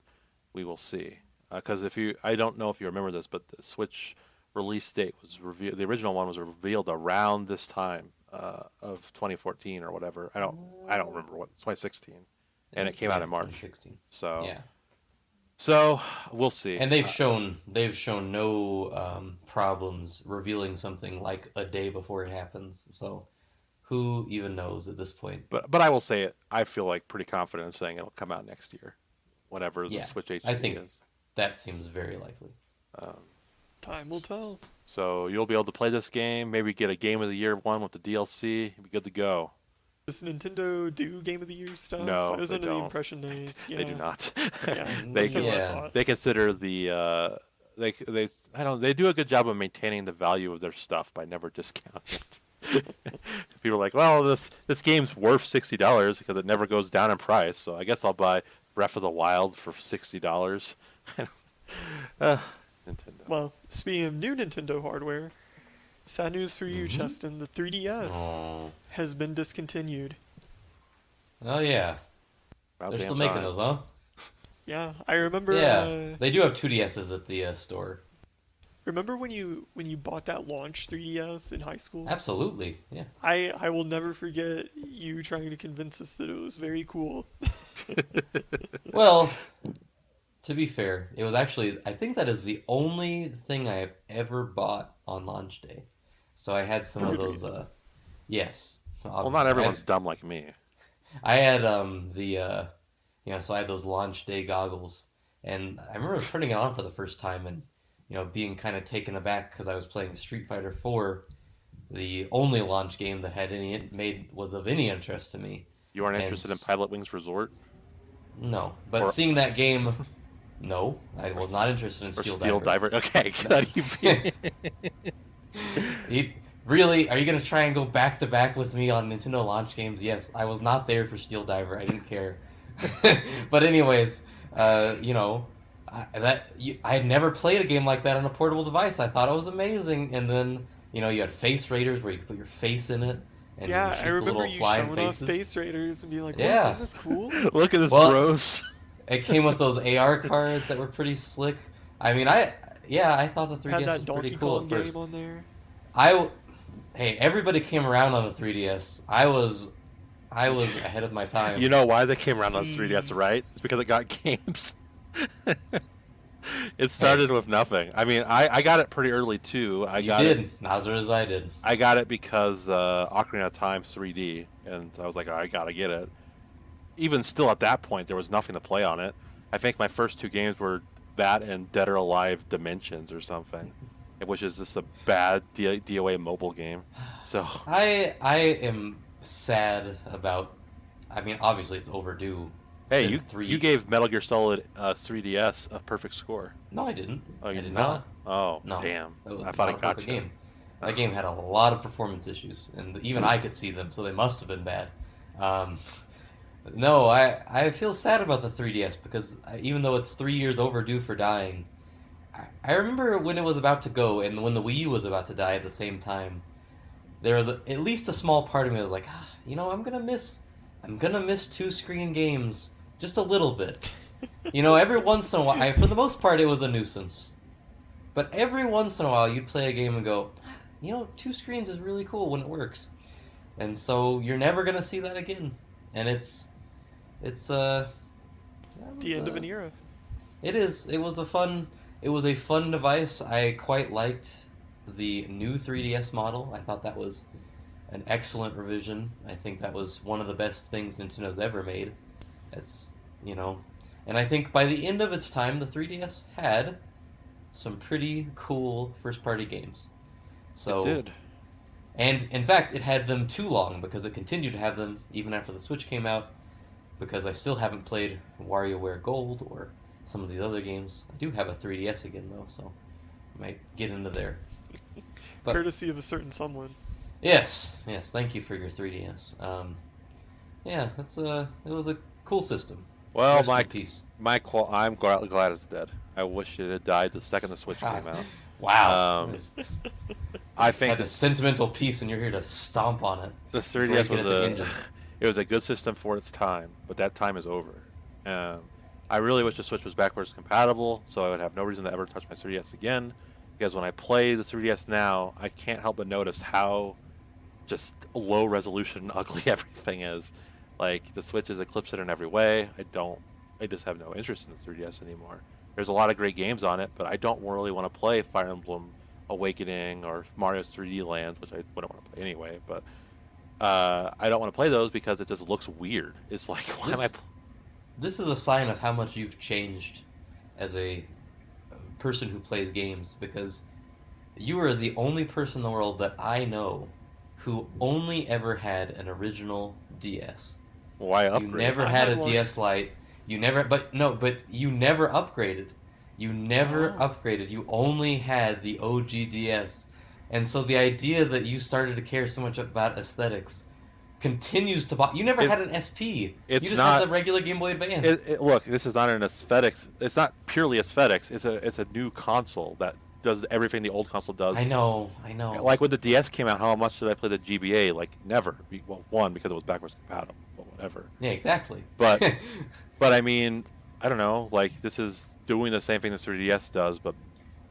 we will see. Because I don't know if you remember this, but the Switch release date was revealed. The original one was revealed around this time of 2014 or whatever. I don't remember what 2016, and it came out in March. 2016. So Yeah. so we'll see. And they've shown no problems revealing something like a day before it happens. So who even knows at this point? But I will say it. I feel like pretty confident in saying it'll come out next year, whenever the Yeah, Switch HD I think is. that seems very likely. Time will tell. So you'll be able to play this game. Maybe get a Game of the Year one with the DLC. You'll be good to go. Does Nintendo do Game of the Year stuff? No, I was they under the don't. impression they, yeah, They do not. yeah, they that's what I Yeah. thought. they consider the they I don't they do a good job of maintaining the value of their stuff by never discounting it. People are like, well, this game's worth $60 because it never goes down in price. So I guess I'll buy Breath of the Wild for $60. Nintendo. Well, speaking of new Nintendo hardware, sad news for you, Mhm. Cheston. The 3DS Oh, has been discontinued. oh yeah, About they're damn still making time. those, huh? Yeah, I remember. Yeah, they do have 2DSs at the store. Remember when you bought that launch 3DS in high school? Absolutely, yeah. I will never forget you trying to convince us that it was very cool. Well, to be fair, it was actually, I think that is the only thing I have ever bought on launch day. So I had some For of good those, reason. yes. Well, Obviously. not everyone's dumb like me. I had so I had those launch day goggles, and I remember putting it on for the first time and, being kind of taken aback because I was playing Street Fighter 4, the only launch game that had was of any interest to me. You aren't And interested in Pilot Wings Resort No, but or seeing that game, no, I was not interested in or Steel Steel Diver. Diver? Okay, good. Really? Are you gonna try and go back to back with me on Nintendo launch games? Yes, I was not there for Steel Diver. I didn't care. But anyways, I had never played a game like that on a portable device. I thought it was amazing, and then you had Face Raiders where you could put your face in it, and you Yeah, shoot I the remember little you flying showing faces. off Face Raiders and being like, "What? Yeah. That is cool." Look at this Well, bros. It came with those AR cards that were pretty slick. I mean, I thought the 3DS Had was that pretty Donkey cool Kong at first. game on there. Hey, everybody came around on the 3DS. I was ahead of my time. You know why they came around on 3DS, right? It's because it got games. It started with nothing. I mean, I got it pretty early too. You did, not as I did. I got it because Ocarina of Time 3D, and I was like, oh, I gotta get it. Even still at that point, there was nothing to play on it. I think my first two games were that and Dead or Alive Dimensions or something, which is just a bad DOA mobile game. So I am sad about. I mean, obviously it's overdue. hey, It's you been three. you gave Metal Gear Solid 3DS a perfect score. No, I didn't. Oh, I you did did not. not? Oh, No. damn! It was I thought not I a got perfect you. game. That game had a lot of performance issues, and even I could see them, so they must have been bad. Um, no, I feel sad about the 3DS because even though it's 3 years overdue for dying, I remember when it was about to go and when the Wii U was about to die at the same time. There was at least a small part of me that was like, I'm gonna miss two screen games just a little bit. Every once in a while, for the most part, it was a nuisance. But every once in a while, you'd play a game and go, two screens is really cool when it works. And so you're never gonna see that again. And The end of an era. It is. It was a fun device. I quite liked the new 3DS model. I thought that was an excellent revision. I think that was one of the best things Nintendo's ever made. And I think by the end of its time, the 3DS had some pretty cool first-party games. So, It did. And in fact, it had them too long because it continued to have them even after the Switch came out. Because I still haven't played WarioWare Gold or some of these other games. I do have a 3DS again though, so I might get into there. But Courtesy of a certain someone. yes, thank you for your 3DS. Yeah, it was a cool system. Well, Rest in peace. I'm glad it's dead. I wish it had died the second the Switch God. came out. Wow. I think Had a sentimental piece, and you're here to stomp on it. the Break 3DS it was at the hinges. it was a good system for its time, but that time is over. I really wish the Switch was backwards compatible, so I would have no reason to ever touch my 3DS again. Because when I play the 3DS now, I can't help but notice how just low resolution and ugly everything is. Like the Switch is eclipsed in every way. I just have no interest in the 3DS anymore. There's a lot of great games on it, but I don't really want to play Fire Emblem Awakening or Mario's 3D Lands, which I wouldn't want to play anyway. But I don't want to play those because it just looks weird. It's like, why am I? This is a sign of how much you've changed as a person who plays games, because you are the only person in the world that I know who only ever had an original DS. Why upgrade? You never I had had a one. DS Lite. You never, but you never upgraded. You never Oh. upgraded. You only had the OG DS. And so the idea that you started to care so much about aesthetics continues to bother. You never had an SP. It's you just not- had the regular Game Boy Advance. Look, this is not an aesthetics. It's not purely aesthetics. It's a new console that does everything the old console does. I know. Like when the DS came out, how much did I play the GBA? Like never. Well, one, because it was backwards compatible, but whatever. Yeah, exactly. But but I mean, I don't know. Like this is doing the same thing the 3DS does, but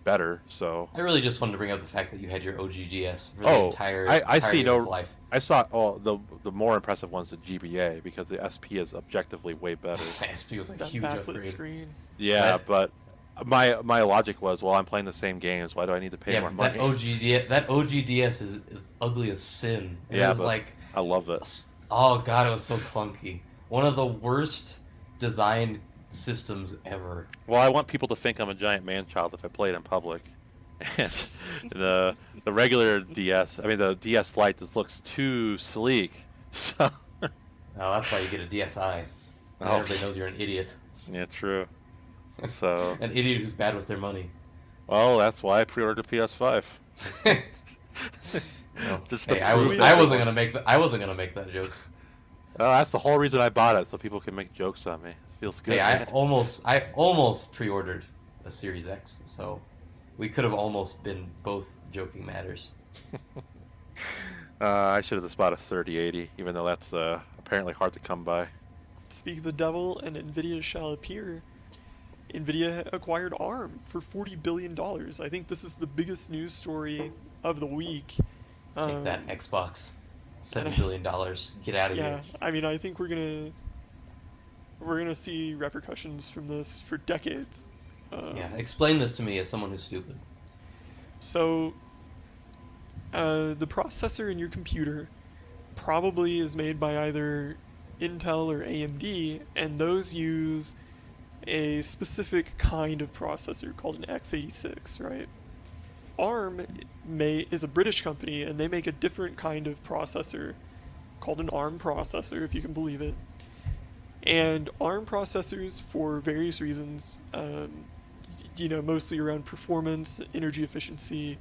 better. So I really just wanted to bring up the fact that you had your OG DS for the entire I see entirety of its no. life. I saw the more impressive one's the GBA because the SP is objectively way better. SP was like a That huge backlit upgrade. screen. Yeah, That- but my logic was, well, I'm playing the same games. Why do I need to pay Yeah, more but money? that OG DS is ugly as sin. It Yeah, was but like, I love it. oh god, it was so clunky. One of the worst designed systems ever. Well, I want people to think I'm a giant man child if I play it in public. And the regular DS, I mean the DS Lite, just looks too sleek. So Oh, that's why you get a DSi. And Oh. everybody knows you're an idiot. yeah, true. So An idiot who's bad with their money. well, that's why I pre-ordered the PS5. No. Just to Hey, prove I that wasn't gonna make that joke. That's the whole reason I bought it, so people can make jokes on me. It feels good. Hey, I man. almost pre-ordered a Series X, so we could have almost been both joking matters. I should have just bought a 3080, even though that's apparently hard to come by. Speak of the devil, and NVIDIA shall appear. NVIDIA acquired ARM for $40 billion. I think this is the biggest news story of the week. Take that, Xbox. $7 billion. Get out of Yeah, here. I mean, I think we're gonna see repercussions from this for decades. Yeah, explain this to me as someone who's stupid. So, the processor in your computer probably is made by either Intel or AMD, and those use a specific kind of processor called an x86, right? ARM is a British company, and they make a different kind of processor called an ARM processor, if you can believe it. And ARM processors, for various reasons, mostly around performance, energy efficiency,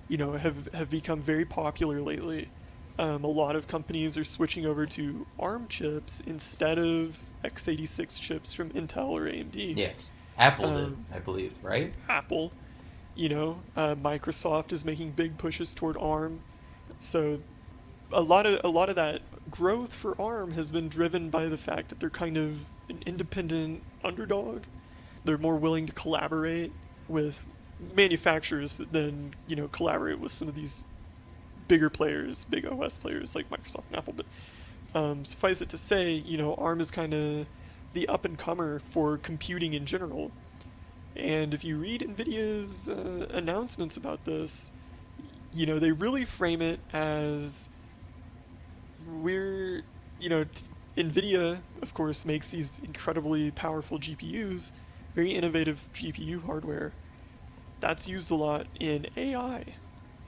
have become very popular lately. A lot of companies are switching over to ARM chips instead of x86 chips from Intel or AMD. Yes. Apple did, Um, I believe, right? Apple, Microsoft is making big pushes toward ARM. So a lot of that growth for ARM has been driven by the fact that they're kind of an independent underdog. They're more willing to collaborate with manufacturers than collaborate with some of these bigger players, big OS players like Microsoft and Apple. But suffice it to say, ARM is kind of the up and comer for computing in general. And if you read NVIDIA's announcements about this, they really frame it as we're, NVIDIA, of course, makes these incredibly powerful GPUs, very innovative GPU hardware. That's used a lot in AI.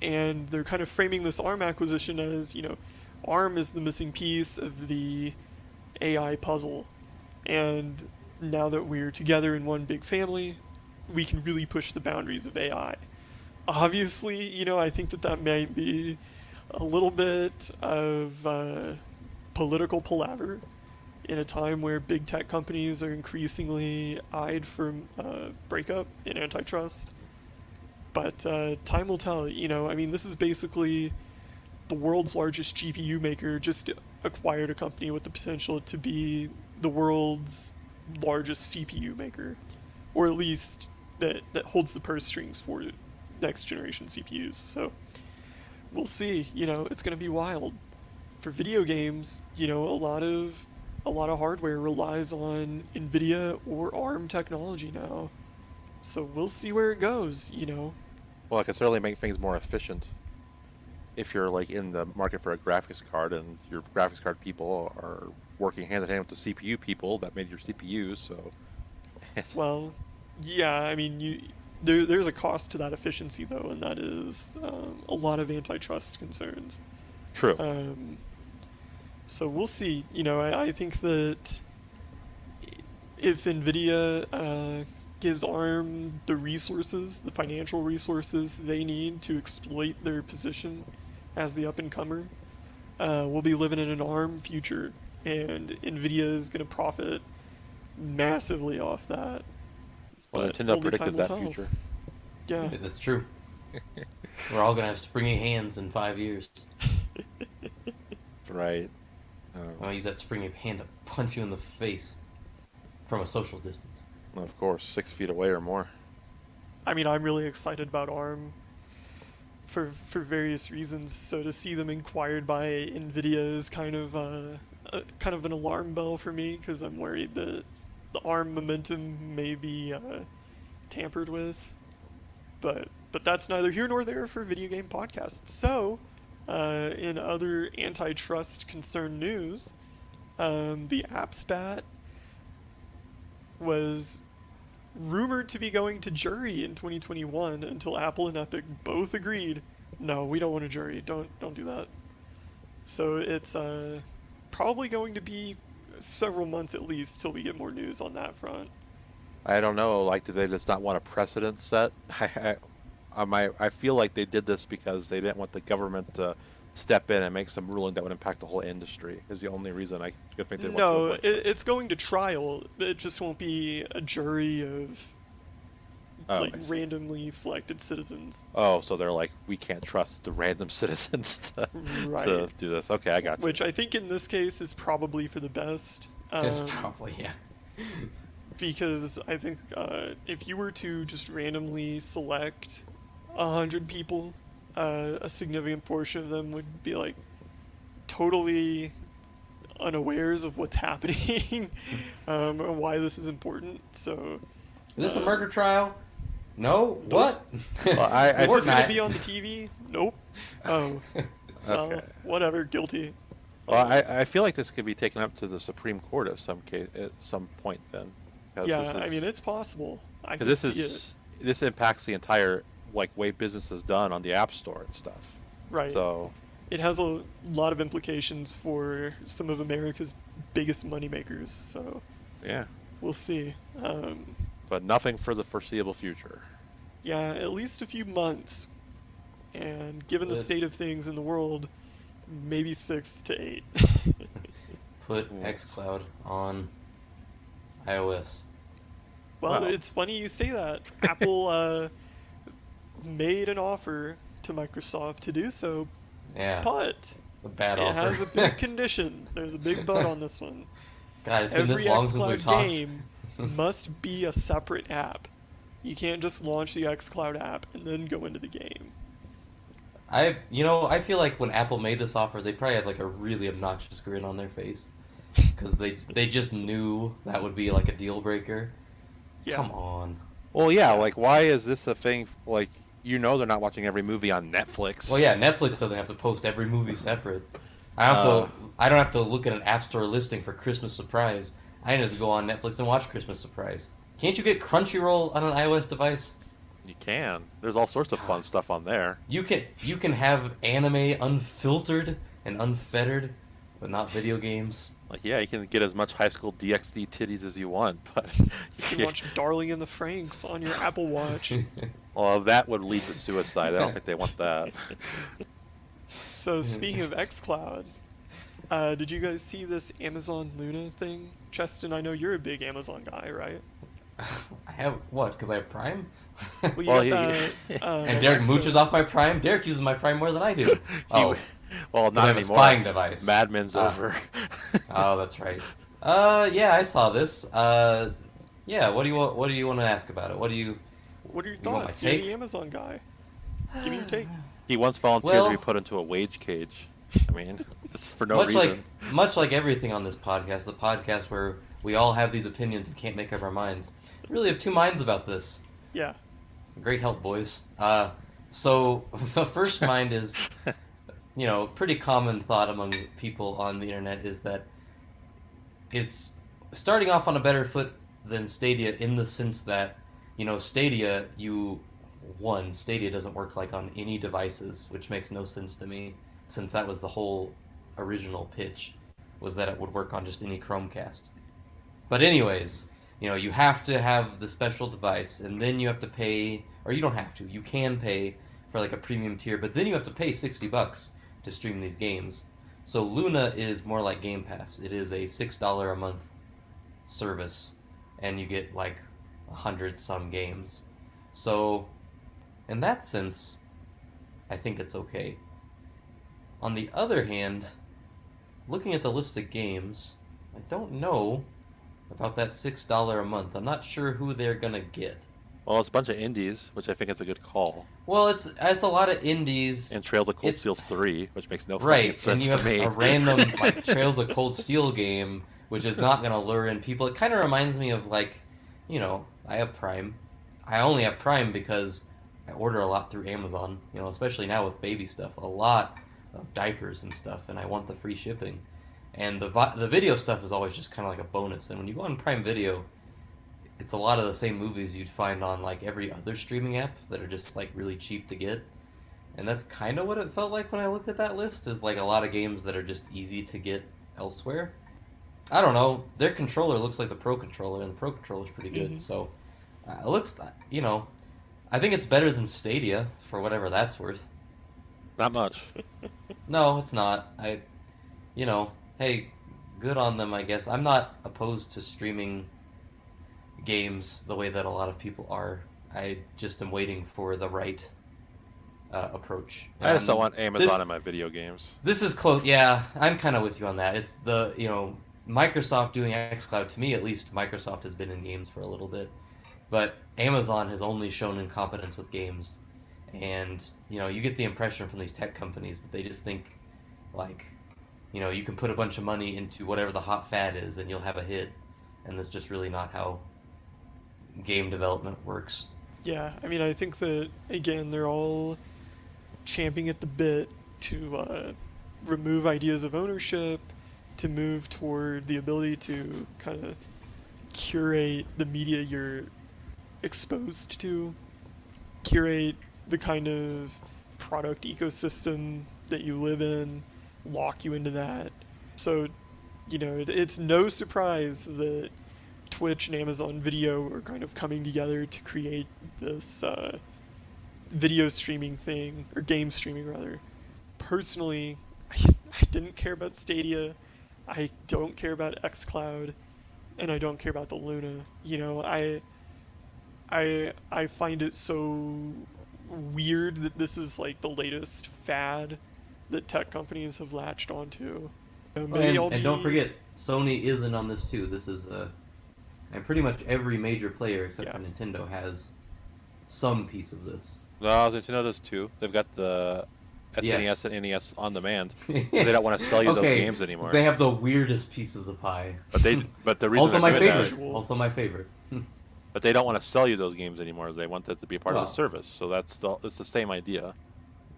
And they're kind of framing this ARM acquisition as, ARM is the missing piece of the AI puzzle. And now that we're together in one big family, we can really push the boundaries of AI. Obviously, I think that might be a little bit of political palaver in a time where big tech companies are increasingly eyed for breakup and antitrust. But time will tell. This is basically the world's largest GPU maker just acquired a company with the potential to be the world's largest CPU maker, or at least that holds the purse strings for next generation CPUs. So we'll see. It's going to be wild. For video games, a lot of hardware relies on NVIDIA or ARM technology now. So we'll see where it goes. Well, it can certainly make things more efficient if you're like in the market for a graphics card and your graphics card people are working hand in hand with the CPU people that made your CPUs. So, Well, yeah, there's a cost to that efficiency though, and that is a lot of antitrust concerns. true. Um, so we'll see. I think that if NVIDIA gives ARM the resources, the financial resources they need to exploit their position as the up-and-comer, we'll be living in an ARM future, and NVIDIA is going to profit massively off that. Well, But Nintendo only predicted time will that tell. future. Yeah. That's true. We're all gonna have springy hands in 5 years. Right. I'll use that springy hand to punch you in the face from a social distance. Of course, 6 feet away or more. I'm really excited about ARM for various reasons. So to see them acquired by NVIDIA is kind of an alarm bell for me, because I'm worried that the ARM momentum may be tampered with. But that's neither here nor there for video game podcasts. So, in other antitrust concern news, the App Spat was rumored to be going to jury in 2021 until Apple and Epic both agreed, no, we don't want a jury. Don't do that. So it's probably going to be several months at least till we get more news on that front. I don't know. Like, did they just not want a precedent set? I feel like they did this because they didn't want the government to step in and make some ruling that would impact the whole industry. Is the only reason I could think they went to No, a lecture. it's going to trial. It just won't be a jury of Oh, like I see. randomly selected citizens. Oh, so they're like, we can't trust the random citizens to Right. do this. Okay, I got you. Which I think in this case is probably for the best. That's probably, yeah. Because I think if you were to just randomly select 100 people, a significant portion of them would be like totally unawares of what's happening and why this is important. So, Is this a murder trial? No? What? Well, I is this going to Fortnite. be on the TV? Nope. Oh, well, Okay. whatever. Guilty. Well, I feel like this could be taken up to the Supreme Court at some point then. Yeah, it's possible. I Because can this see is this impacts the entire like way business is done on the App Store and stuff. it. Right. So It has a lot of implications for some of America's biggest moneymakers. So yeah, we'll see. but nothing for the foreseeable future. Yeah, at least a few months. And given the Put state of things in the world, maybe 6 to 8. put Yes. xCloud on iOS. Well, Well, it's funny you say that. Apple made an offer to Microsoft to do so, Yeah, but a bad it offer. has a big condition. There's a big but on this one. God, it's been this Every long since we've xCloud talked. game must be a separate app. You can't just launch the xCloud app and then go into the game. I feel like when Apple made this offer, they probably had like a really obnoxious grin on their face because they just knew that would be like a deal breaker. Yeah, Come on. well, yeah. yeah. Like, why is this a thing? Like, they're not watching every movie on Well, Netflix. yeah, Netflix doesn't have to post every movie separate. I don't have Uh, to. I don't have to look at an app store listing for Christmas Surprise. I can just go on Netflix and watch Christmas Surprise. Can't you get Crunchyroll on an iOS device? you can. There's all sorts of fun God, stuff on there. you can have anime unfiltered and unfettered, but not video games. Like, yeah, you can get as much high school DxD titties as you want, but You can watch Darling in the Franxx on your Apple Watch. well, that would lead to suicide. I don't think they want that. So speaking of xCloud, did you guys see this Amazon Luna thing? Cheston, I know you're a big Amazon guy, right? I have what? Because I have Prime. Well, you Well, got he, that And Derek Alexa. mooches off my Prime. Derek uses my Prime more than I do. he, Oh, well, 'cause I not have a anymore. spying device. Mad Men's Ah. over. Oh, that's right. Yeah, I saw this. Yeah. What do you want to ask about it? What do you? What are your You want my thoughts? You're the take? Amazon guy. Give me your take. He once volunteered to be Well, put into a wage cage. I mean, just for no much reason. much like everything on this podcast, the podcast where we all have these opinions and can't make up our minds. I really have two minds about this. Yeah. Great help, boys. So the first mind is, pretty common thought among people on the internet is that it's starting off on a better foot than Stadia in the sense that, Stadia, Stadia doesn't work like on any devices, which makes no sense to me, since that was the whole original pitch, was that it would work on just any Chromecast. But anyways, you have to have the special device, and then you have to pay, or you don't have to, you can pay for like a premium tier, but then you have to pay $60 to stream these games. So Luna is more like Game Pass. It is a $6 a month service, and you get like 100 some games. So, in that sense, I think it's okay. On the other hand, looking at the list of games, I don't know about that $6 a month. I'm not sure who they're gonna get. Well, it's a bunch of indies, which I think is a good call. Well, it's a lot of indies. And Trails of Cold It's Steels 3, which makes no fucking right, and sense you to have me. a random like Trails of Cold Steel game, which is not gonna lure in people. It kind of reminds me of like, I have Prime. I only have Prime because I order a lot through Amazon. Especially now with baby stuff, a lot of diapers and stuff, and I want the free shipping. And the video stuff is always just kind of like a bonus. And when you go on Prime Video, it's a lot of the same movies you'd find on like every other streaming app that are just like really cheap to get. And that's kind of what it felt like when I looked at that list, is like a lot of games that are just easy to get elsewhere. I don't know. Their controller looks like the Pro controller, and the Pro controller is pretty good. Hmm. So it looks, I think it's better than Stadia for whatever that's worth. Not much. No, it's not. Hey, good on them, I guess. I'm not opposed to streaming games the way that a lot of people are. I just am waiting for the right approach. I just don't And want Amazon this in my video games. this is close. Yeah, I'm kind of with you on that. It's the Microsoft doing xCloud. To me, at least, Microsoft has been in games for a little bit, but Amazon has only shown incompetence with games, and you get the impression from these tech companies that they just think like, you can put a bunch of money into whatever the hot fad is and you'll have a hit, and that's just really not how game development works. Yeah, I mean, I think that, again, they're all champing at the bit to remove ideas of ownership, to move toward the ability to kind of curate the media you're exposed to, curate the kind of product ecosystem that you live in, lock you into that. So, it's no surprise that Twitch and Amazon Video are kind of coming together to create this video streaming thing, or game streaming rather. Personally, I didn't care about Stadia. I don't care about xCloud, and I don't care about the Luna. You know, I find it so weird that this is like the latest fad that tech companies have latched onto. And don't forget, Sony is in on this too. This is and pretty much every major player except for Nintendo has some piece of this. No, Nintendo does too. They've got the SNES and NES on demand. They don't want to sell you those games anymore. They have the weirdest piece of the pie. But the reason also my they're favorite. Also my favorite. But they don't want to sell you those games anymore. They want that to be a part of the service. So it's the same idea.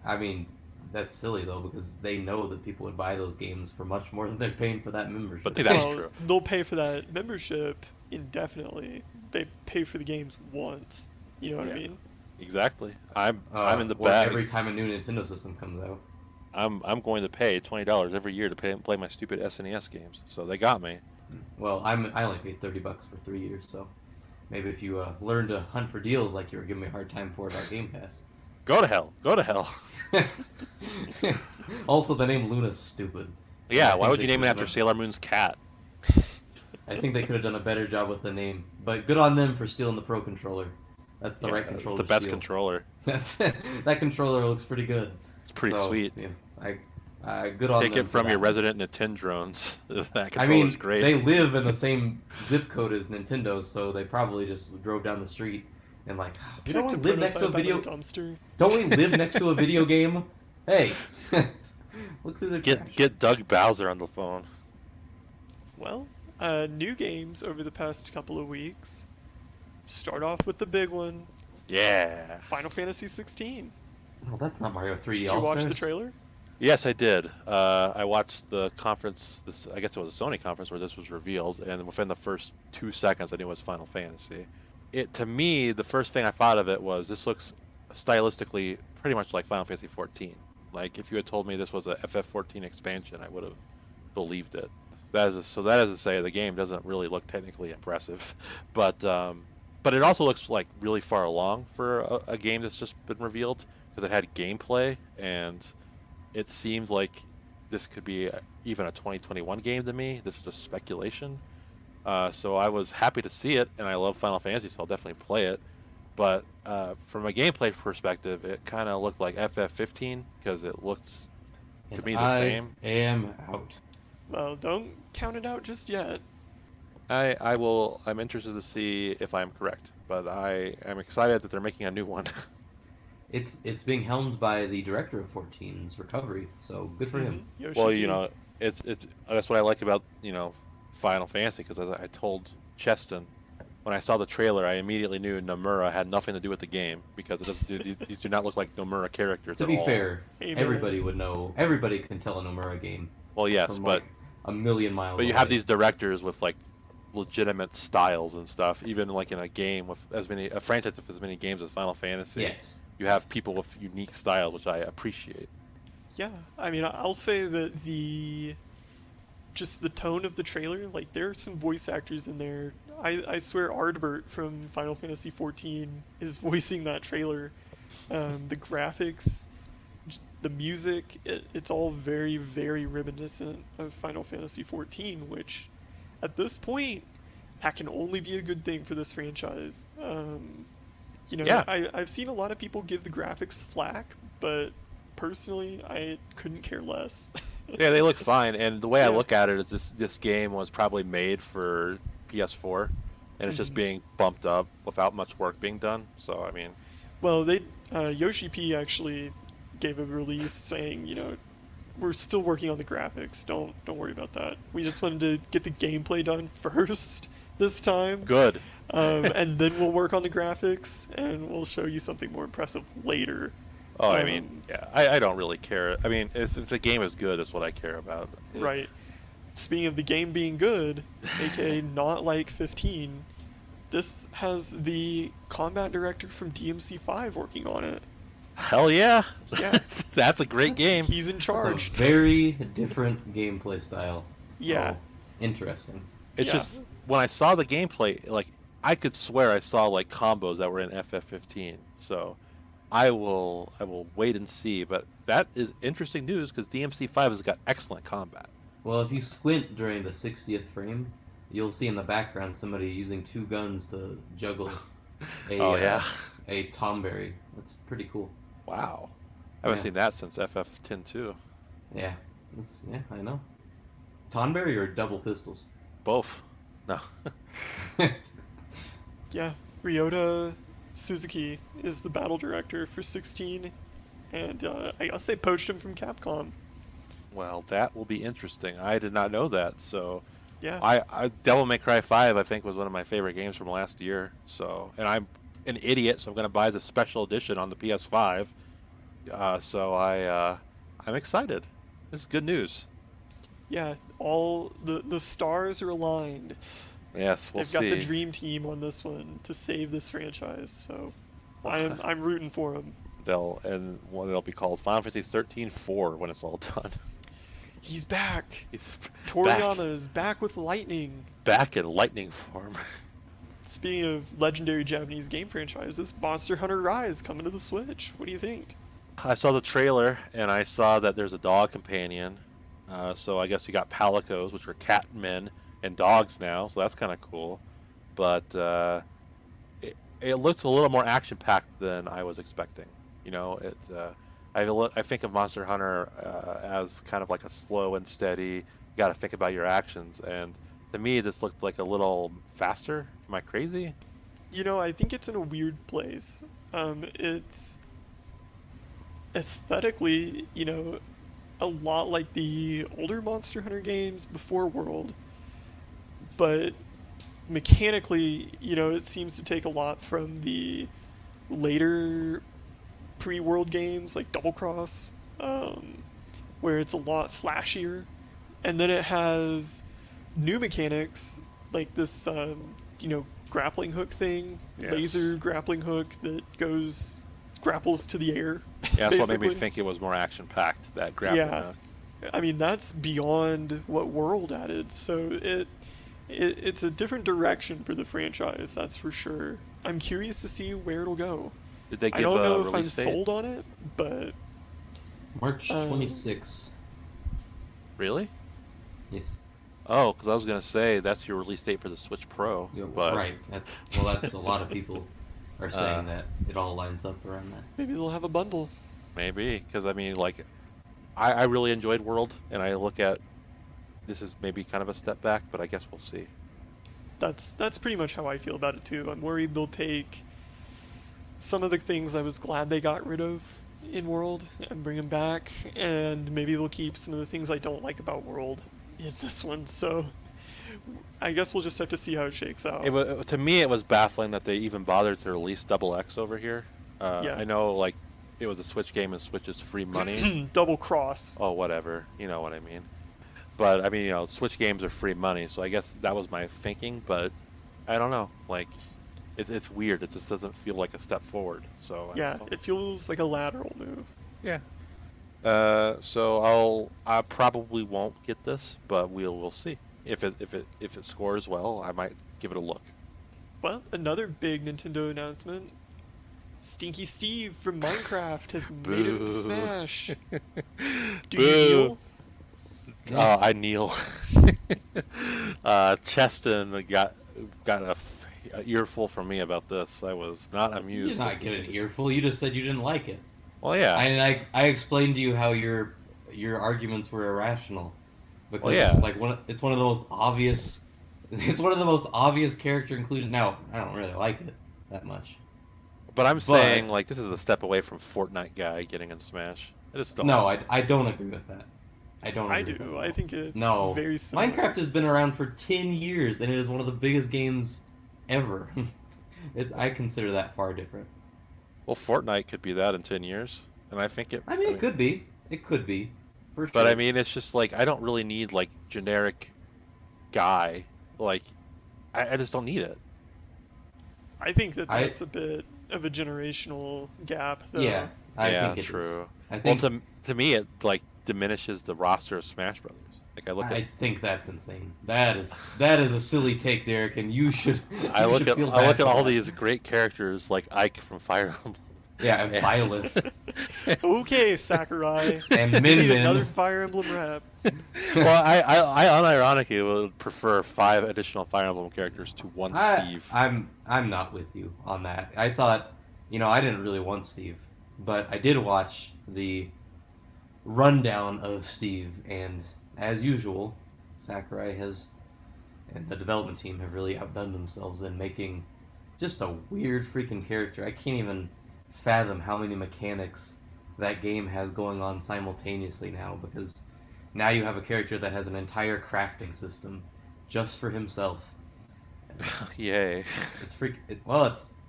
I mean, that's silly though, because they know that people would buy those games for much more than they're paying for that membership. But that's true. They'll pay for that membership indefinitely. They pay for the games once. You know what I mean? Exactly. I'm in the bag. Every time a new Nintendo system comes out. I'm going to pay $20 every year to play my stupid SNES games. So they got me. Well, I only paid $30 for 3 years, so maybe if you learn to hunt for deals like you were giving me a hard time for about Game Pass. Go to hell. Go to hell. Also, the name Luna's stupid. Yeah, why would you name it after Sailor Moon's cat? I think they could have done a better job with the name, but good on them for stealing the Pro Controller. That's the right controller. It's the best controller. That controller looks pretty good. It's pretty sweet. Yeah, good on them. Take it from your resident Nintendrones. That I mean, controller's great. They live in the same zip code as Nintendo, so they probably just drove down the street and like, you don't live next to a video. Don't we live next to a video game? Hey, look through the get Doug Bowser on the phone. Well, new games over the past couple of weeks. Start off with the big one. Yeah. Final Fantasy 16. Well, that's not Mario 3D All-Stars. Did you watch the trailer? Yes, I did. I watched the conference. I guess it was a Sony conference where this was revealed, and within the first 2 seconds, I knew it was Final Fantasy. To me, the first thing I thought of it was this looks stylistically pretty much like Final Fantasy 14. Like if you had told me this was a FF14 expansion, I would have believed it. That is to say, the game doesn't really look technically impressive, but it also looks like really far along for a game that's just been revealed because it had gameplay, and it seems like this could be even a 2021 game to me. This is just speculation. So I was happy to see it, and I love Final Fantasy, so I'll definitely play it. But from a gameplay perspective, it kind of looked like FF15 because it looked to me the same. I am out. Well, don't count it out just yet. I will. I'm interested to see if I'm correct, but I am excited that they're making a new one. It's being helmed by the director of 14's Recovery, so good for him. Yoshi Well, P. it's that's what I like about Final Fantasy, because I told Cheston when I saw the trailer, I immediately knew Nomura had nothing to do with the game because it doesn't. These do not look like Nomura characters To at be all. fair, Amen. everybody would know. Everybody can tell a Nomura game. Well, yes, from, but like, a million miles. But you away. have these directors with like legitimate styles and stuff. Even like in a game with a franchise with as many games as Final Fantasy, Yes. you have people with unique styles, which I appreciate. Yeah, I mean, I'll say that the tone of the trailer, like there are some voice actors in there. I swear Ardbert from Final Fantasy 14 is voicing that trailer. The graphics, the music, it's all very, very reminiscent of Final Fantasy 14, which at this point, that can only be a good thing for this franchise. Yeah. I've seen a lot of people give the graphics flack, but personally, I couldn't care less. Yeah, they look fine, and the way I look at it is this game was probably made for PS4, and it's just being bumped up without much work being done. So I mean, Well, Yoshi P actually gave a release saying, we're still working on the graphics. Don't worry about that. We just wanted to get the gameplay done first this time. good. And then we'll work on the graphics, and we'll show you something more impressive later. Oh, I mean, yeah, I don't really care. I mean, if the game is good, is what I care about. Right. Speaking of the game being good, aka not like 15, this has the combat director from DMC5 working on it. Hell yeah. Yeah. That's a great game. He's in It's charge. a very different gameplay style. So, Yeah. Interesting. It's Yeah. just when I saw the gameplay, like I could swear I saw like combos that were in FF15. So I will wait and see. But that is interesting news because DMC5 has got excellent combat. Well, if you squint during the 60th frame, you'll see in the background somebody using two guns to juggle Oh a yeah, a Tomberry. That's pretty cool. wow. I haven't Yeah, seen that since FF10 2. yeah, yeah. I know. Tonberry or double pistols? Both. No. Yeah, Ryota Suzuki is the battle director for 16, and I guess they poached him from Capcom. Well, that will be interesting. I did not know that. So, Yeah, I Devil May Cry 5 I think was one of my favorite games from last year. So, and I'm an idiot, so I'm going to buy the special edition on the PS5. I'm excited. This is good news. yeah, all the stars are aligned. Yes, we'll They've got the see. dream team on this one to save this franchise, so I'm rooting for them. They'll be called Final Fantasy 13-4 when it's all done. He's back. He's Toriyama is back with lightning. back in lightning form. Speaking of legendary Japanese game franchises, Monster Hunter Rise coming to the Switch. What do you think? I saw the trailer and I saw that there's a dog companion. So I guess you got palicos, which are cat men, and dogs now. So that's kind of cool. But it looks a little more action packed than I was expecting. You know, I think of Monster Hunter as kind of like a slow and steady. You got to think about your actions, and to me, this looked like a little faster. Am I crazy? You know, I think it's in a weird place. It's aesthetically, a lot like the older Monster Hunter games before World, but mechanically, it seems to take a lot from the later pre-World games like Double Cross, where it's a lot flashier, and then it has new mechanics like this, grappling hook thing, Yes. laser grappling hook that grapples to the air. Yeah, that's what made me basically. think it was more action packed. That grappling Yeah. hook. I mean, that's beyond what World added, so it's a different direction for the franchise, that's for sure. I'm curious to see where it'll go. Did they I give don't a know if I'm release date? sold on it, but March Um, 26th. Really? Yes. Oh, because I was gonna say that's your release date for the Switch Pro. Yeah, But right. That's a lot of people are saying that it all lines up around that. maybe they'll have a bundle. maybe because I mean, like, I really enjoyed World, and I look at this is maybe kind of a step back, but I guess we'll see. That's pretty much how I feel about it too. I'm worried they'll take some of the things I was glad they got rid of in World and bring them back, and maybe they'll keep some of the things I don't like about World in this one. So I guess we'll just have to see how it shakes out. To me, it was baffling that they even bothered to release Double X over here. Yeah. I know, like, it was a Switch game and Switch is free money. Double Cross. Oh, whatever. You know what I mean. But I mean, Switch games are free money, so I guess that was my thinking. But I don't know. Like, it's weird. It just doesn't feel like a step forward. So Yeah, it feels like a lateral move. yeah. So I probably won't get this, but we'll see. If it scores well, I might give it a look. Well, another big Nintendo announcement. Stinky Steve from Minecraft has made it to Boo. Smash. Do Boo. you kneel? Oh, I kneel. Cheston got a earful from me about this. I was not You amused. did not at get this. an earful. You just said you didn't like it. Well, yeah. I explained to you how your arguments were irrational because Well, yeah. like it's one of the most obvious. It's one of the most obvious character included. Now I don't really like it that much. But I'm saying, like, this is a step away from Fortnite guy getting in Smash. I just don't. No, I don't agree with that. I don't. I Agree do. With that. I think it's No, very similar. Minecraft has been around for 10 years, and it is one of the biggest games ever. I consider that far different. Well, Fortnite could be that in 10 years. And I think it... I mean, it could be. It could be. For But, sure. I mean, it's just, like, I don't really need, like, generic guy. Like, I just don't need it. I think that's a bit of a generational gap, though. Yeah, I yeah, think it is. true. I think, Well, to me, it, like, diminishes the roster of Smash Brothers. Like, I look at... I think that's insane. That is a silly take, Derek, and you should. I you look should at feel I look bad at for all that. these great characters like Ike from Fire Emblem, Yeah, and And- Violet Okay, Sakurai. and We need another Min Fire Emblem rep. well, I unironically would prefer 5 additional Fire Emblem characters to one Steve. I'm not with you on that. I thought, I didn't really want Steve, but I did watch the rundown of Steve, and as usual, Sakurai has and the development team have really outdone themselves in making just a weird freaking character. I can't even fathom how many mechanics that game has going on simultaneously now, because now you have a character that has an entire crafting system just for himself. Yay. It's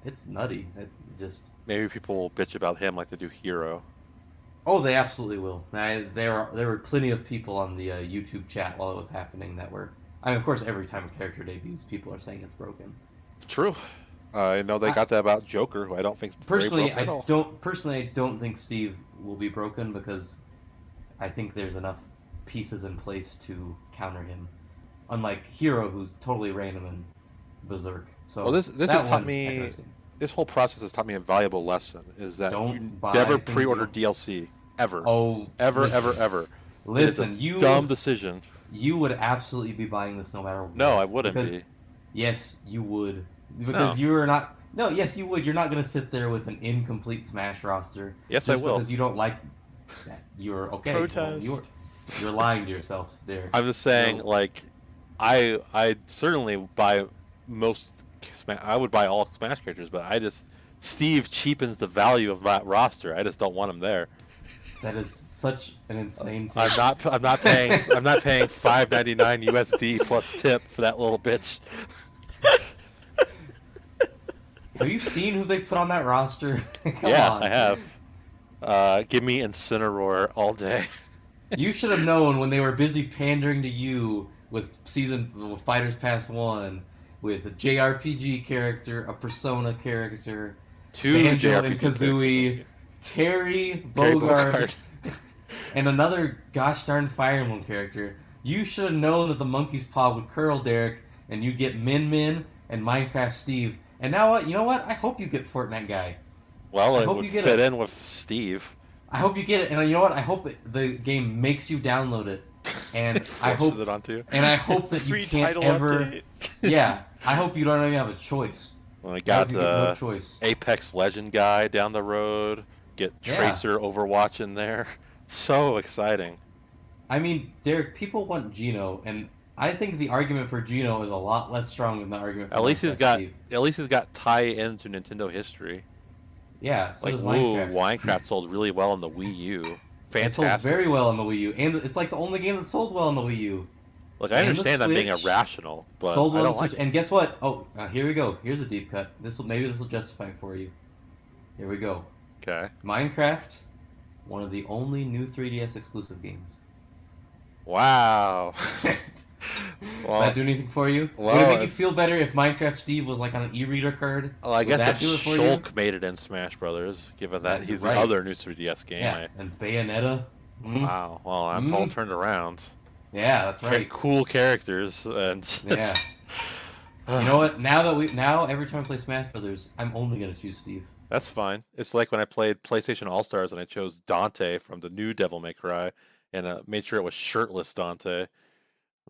it's nutty. It just Maybe people will bitch about him like they do Hero. Oh, they absolutely will. There were plenty of people on the YouTube chat while it was happening that were. I mean, of course, every time a character debuts, people are saying it's broken. True. I know they got that about Joker, who I don't think is very Personally, broken at all. I don't think Steve will be broken, because I think there's enough pieces in place to counter him. Unlike Hero, who's totally random and berserk. So Well, this that has taught one, me. This whole process has taught me a valuable lesson: is that Don't you buy never things pre-order you- DLC ever, Oh, ever, ever, ever. listen, it is a dumb decision. you would absolutely be buying this no matter what. No, I wouldn't because- be. Yes, you would. Because No. you're not. No, yes, you would. You're not going to sit there with an incomplete Smash roster. Yes, just I will. Because you don't like that. You're okay. well, Protest. you're lying to yourself there. I'm just saying, No. like, I certainly buy most. I would buy all Smash characters, but Steve cheapens the value of that roster. I just don't want him there. That is such an insane. I'm not paying $5.99 USD plus tip for that little bitch. Have you seen who they put on that roster? Come Yeah, on. I have. Give me Incineroar all day. You should have known when they were busy pandering to you with Fighters Pass 1, with a JRPG character, a Persona character, Two Banjo JRPG and Kazooie, characters. Terry Terry Bogard, and another gosh darn Fire Emblem character. You should have known that the monkey's paw would curl, Derek, and you'd get Min Min and Minecraft Steve. And now what? You know what? I hope you get Fortnite Guy. Well, I it hope would you get fit it. in with Steve. I hope you get it. And you know what? I hope the game makes you download it. And I Forces hope it onto you. And I hope that you Free can't title ever. update. Yeah, I hope you don't even have a choice. Well, I I got hope you get no the choice. Apex Legend guy down the road. Get Yeah. Tracer Overwatch in there. So exciting. I mean, Derek, people want Gino, and I think the argument for Gino is a lot less strong than the argument for At least Steve. he's got tie-ins to Nintendo history. Yeah, so Like, does ooh, Minecraft. Minecraft sold really well on the Wii U. It sold Fantastic. very well on the Wii U, and it's like the only game that sold well on the Wii U. Look, I and the understand I'm being Switch irrational, but sold I well on don't the like Switch. it. And guess what? Oh, here we go. Here's a deep cut. This will justify it for you. Here we go. Okay. Minecraft, one of the only new 3DS exclusive games. Wow. Does well, that do anything for you? well, Would it make you if- feel better if Minecraft Steve was like on an e-reader card? well, I Would guess that if do it for you? Shulk made it in Smash Brothers, given that Yeah, he's right. the other new 3DS game. Yeah, and Bayonetta. Wow. Well, that's all turned around. Yeah, that's right. Cool characters, and Yeah. You know what? Now every time I play Smash Brothers, I'm only gonna choose Steve. that's fine. It's like when I played PlayStation All Stars and I chose Dante from the new Devil May Cry, and made sure it was shirtless Dante,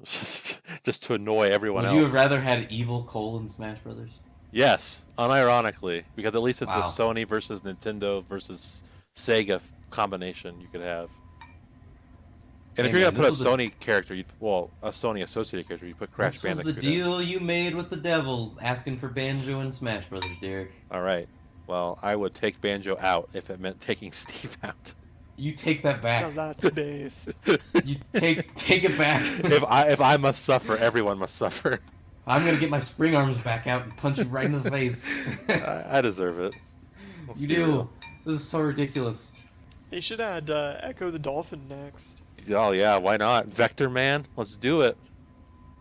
just to annoy everyone Would else. you have rather had Evil Cole in Smash Brothers? Yes, unironically, because at least it's Wow. a Sony versus Nintendo versus Sega combination you could have. And if Hey, you're man, gonna put this a was Sony character, a Sony associated character, you put Crash This was Bandicoot. the in. deal you made with the devil, asking for Banjo and Smash Brothers, Derek. All right. Well, I would take Banjo out if it meant taking Steve out. You take that Now back. that's based. You take it back. if I must suffer, everyone must suffer. I'm gonna get my spring arms back out and punch you right in the face. I deserve it. Let's You be do. real. This is so ridiculous. They should add Echo the Dolphin next. Oh yeah, why not? Vector Man, let's do it.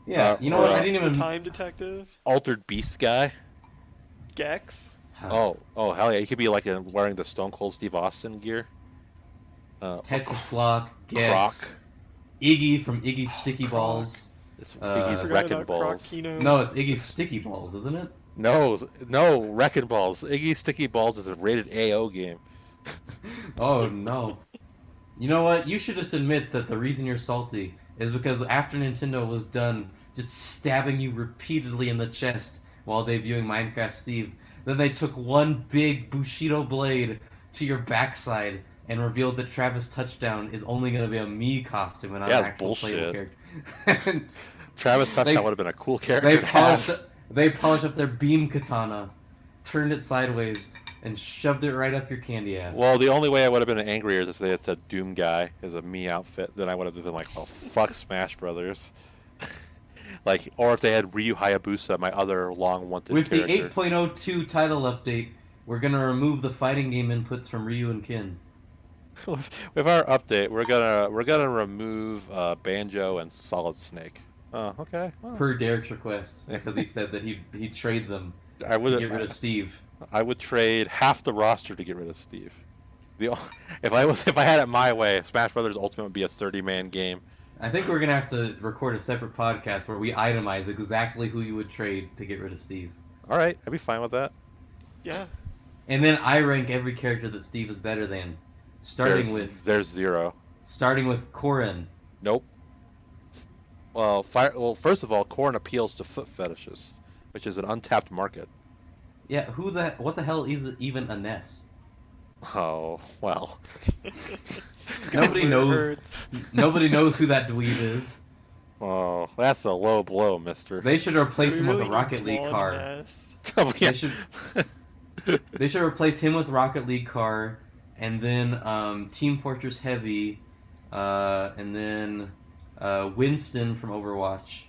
Yeah, you know what? I Or, didn't The even. Time Detective. Altered Beast guy. Gex. Oh hell yeah, he could be like wearing the Stone Cold Steve Austin gear. Tetris Block, Gex, Croc. Iggy from Iggy's Sticky Croc. Balls. It's Uh, Iggy's Forgot Wrecking about Balls. Crocino. No, it's Iggy's Sticky Balls, isn't it? No, no, Wrecking Balls. Iggy Sticky Balls is a rated AO game. Oh no. You know what? You should just admit that the reason you're salty is because after Nintendo was done just stabbing you repeatedly in the chest while debuting Minecraft Steve, then they took one big Bushido blade to your backside and revealed that Travis Touchdown is only going to be a Mii costume and not Yeah, an it's actual playable bullshit. character. And Travis Touchdown they would have been a cool they character to polished have. they polished up their beam katana, turned it sideways, and shoved it right up your candy ass. Well, the only way I would have been angrier is if they had said Doom Guy is a me outfit. Then I would have been like, "Oh fuck, Smash Brothers!" Like, or if they had Ryu Hayabusa, my other long wanted With the character. 8.02 title update, we're gonna remove the fighting game inputs from Ryu and Kin. With our update, we're gonna remove Banjo and Solid Snake. Oh, okay. Well, Per Derek's request, because he said that he'd trade them I to would get rid of Steve. I would trade half the roster to get rid of Steve. If I had it my way, Smash Brothers Ultimate would be a 30-man game. I think we're gonna have to record a separate podcast where we itemize exactly who you would trade to get rid of Steve. All right, I'd be fine with that. Yeah. And then I rank every character that Steve is better than, There's zero. starting with Korin. Nope. Well, first of all, Corn appeals to foot fetishes, which is an untapped market. Yeah, what the hell is even a Ness? Oh, well. Nobody Where it knows. hurts. Nobody knows who that dweeb is. Oh, that's a low blow, mister. They should replace We him with really a Rocket need League blonde car. Ness. Oh, yeah. They should they should replace him with Rocket League car, and then Team Fortress Heavy, and then Winston from Overwatch.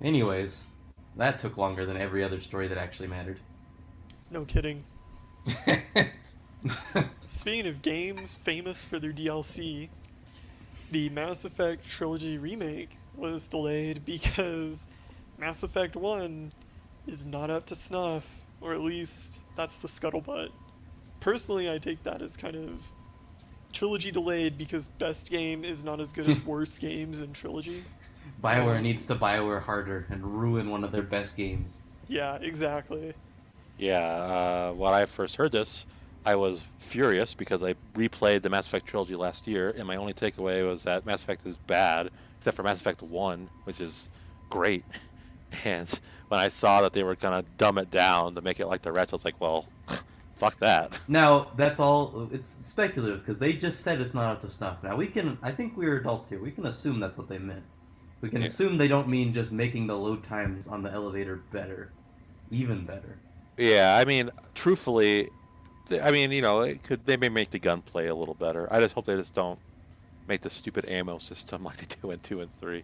Anyways, that took longer than every other story that actually mattered. No kidding. Speaking of games famous for their DLC, the Mass Effect Trilogy remake was delayed because Mass Effect 1 is not up to snuff, or at least that's the scuttlebutt. Personally, I take that as kind of trilogy delayed because best game is not as good as worst games in trilogy. BioWare needs to BioWare harder and ruin one of their best games. Yeah, exactly. Yeah, when I first heard this, I was furious because I replayed the Mass Effect trilogy last year, and my only takeaway was that Mass Effect is bad, except for Mass Effect 1, which is great. And when I saw that they were going to dumb it down to make it like the rest, I was like, well, fuck that. Now, that's all, it's speculative, because they just said it's not up to snuff. Now, I think we're adults here, we can assume that's what they meant. We can Yeah. assume they don't mean just making the load times on the elevator better. Even better. Yeah, I mean, truthfully, they may make the gunplay a little better. I just hope they just don't make the stupid ammo system like they do in 2 and 3.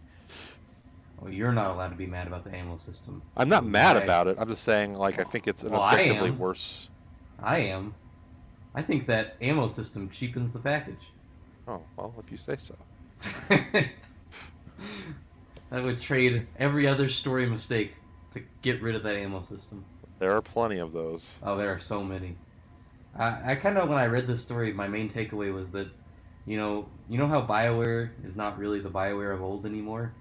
Well, you're not allowed to be mad about the ammo system. I'm not mad I- about it. I'm just saying, like, I think it's an Well, I objectively am. worse. I am. I think that ammo system cheapens the package. Oh, well, if you say so. I would trade every other story mistake to get rid of that ammo system. There are plenty of those. Oh, there are so many. I kind of, when I read this story, my main takeaway was that, you know how BioWare is not really the BioWare of old anymore?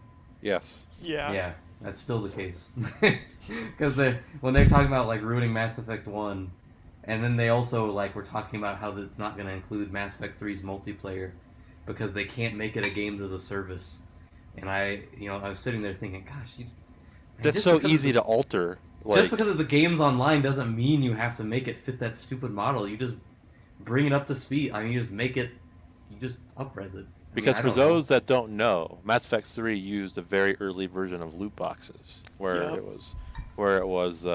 Yes. Yeah. Yeah, that's still the case. Because when they're talking about, like, ruining Mass Effect 1, and then they also, like, were talking about how it's not going to include Mass Effect 3's multiplayer because they can't make it a games as a service. And I was sitting there thinking, gosh, That's just so because easy of to alter. the, Like, just because of the games online doesn't mean you have to make it fit that stupid model. You just bring it up to speed. I mean, you just up-res it. because I for don't know. those that don't know, Mass Effect 3 used a very early version of loot boxes, where Yep. it was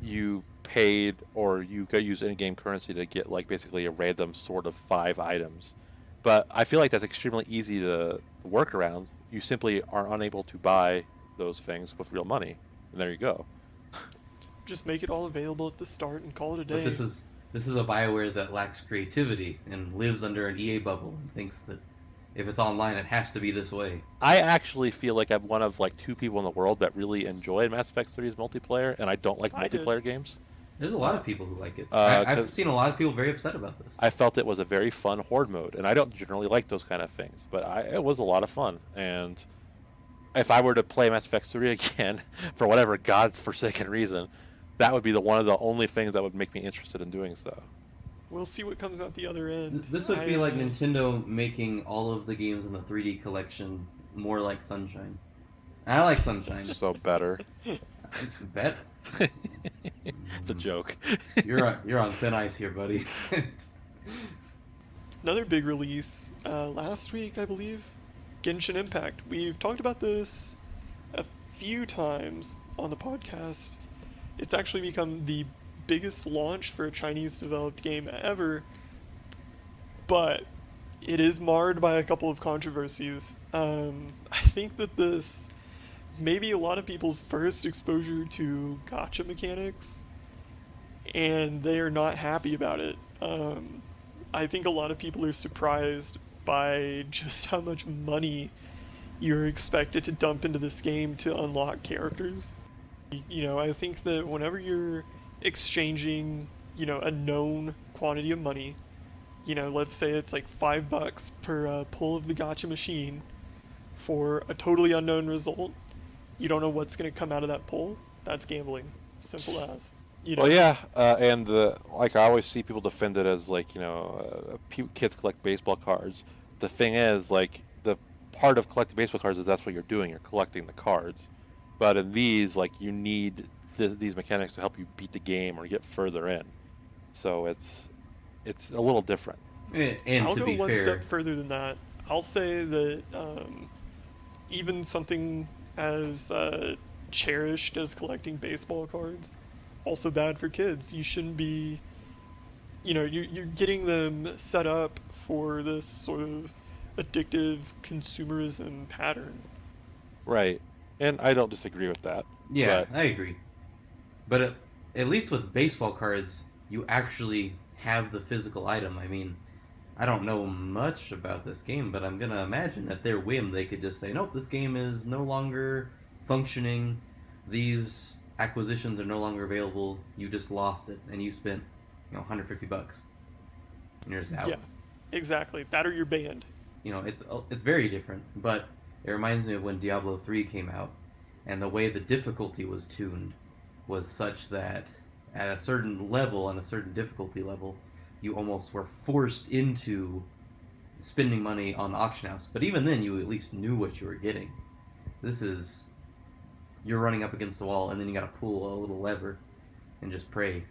you paid or you could use in-game currency to get like basically a random sort of 5 items. But I feel like that's extremely easy to work around. You simply are unable to buy those things with real money, and there you go. Just make it all available at the start and call it a But day. this is a BioWare that lacks creativity and lives under an EA bubble and thinks that if it's online, it has to be this way. I actually feel like I'm one of like 2 people in the world that really enjoy Mass Effect 3's multiplayer, and I don't like I did. multiplayer games. There's a lot of people who like it. 'cause- I've seen a lot of people very upset about this. I felt it was a very fun horde mode, and I don't generally like those kind of things, but it was a lot of fun, and if I were to play Mass Effect 3 again for whatever god's forsaken reason, that would be the one of the only things that would make me interested in doing so. We'll see what comes out the other end. This would be like Nintendo making all of the games in the 3D collection more like Sunshine. I like Sunshine. So better. Bet. It's a joke. You're on thin ice here, buddy. Another big release last week, I believe, Genshin Impact. We've talked about this a few times on the podcast. It's actually become the biggest launch for a Chinese-developed game ever, but it is marred by a couple of controversies. I think that this may be a lot of people's first exposure to gacha mechanics, and they are not happy about it. I think a lot of people are surprised by just how much money you're expected to dump into this game to unlock characters. I think that whenever you're exchanging, a known quantity of money, let's say it's like $5 per pull of the gacha machine for a totally unknown result, you don't know what's going to come out of that pull, that's gambling. Simple as. Well, yeah, and I always see people defend it as kids collect baseball cards. The thing is, the part of collecting baseball cards is that's what you're doing. You're collecting the cards. But in these, you need these mechanics to help you beat the game or get further in. So it's a little different. And I'll to go be one fair, step further than that. I'll say that even something as cherished as collecting baseball cards, also bad for kids. You shouldn't be, you're getting them set up for this sort of addictive consumerism pattern. Right. And I don't disagree with that. yeah, I agree. But at least with baseball cards, you actually have the physical item. I mean, I don't know much about this game, but I'm gonna imagine at their whim they could just say, nope, this game is no longer functioning. These acquisitions are no longer available. You just lost it, and you spent, $150, and you're just out. Yeah, exactly. That or you're banned. It's very different, but it reminds me of when Diablo 3 came out, and the way the difficulty was tuned was such that at a certain level, on a certain difficulty level, you almost were forced into spending money on the auction house. But even then, you at least knew what you were getting. You're running up against the wall, and then you gotta pull a little lever and just pray.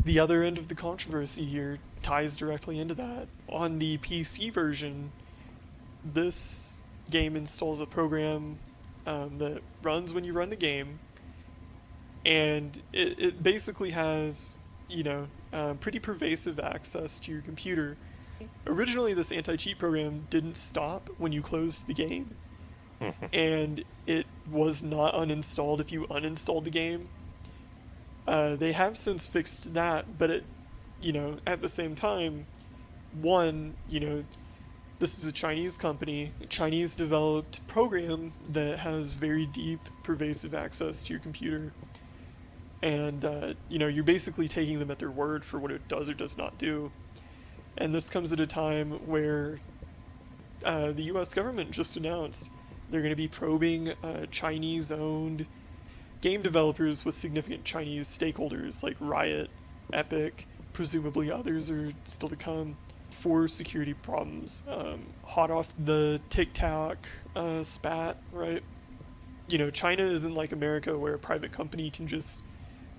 The other end of the controversy here ties directly into that. On the PC version, this game installs a program that runs when you run the game, and it basically has, pretty pervasive access to your computer. Originally, this anti-cheat program didn't stop when you closed the game, and it was not uninstalled if you uninstalled the game. They have since fixed that, but at the same time, this is a Chinese company, a Chinese-developed program that has very deep, pervasive access to your computer. And, you're basically taking them at their word for what it does or does not do. And this comes at a time where the U.S. government just announced they're going to be probing Chinese-owned game developers with significant Chinese stakeholders like Riot, Epic, presumably others are still to come, for security problems. Hot off the TikTok spat, right? China isn't like America where a private company can just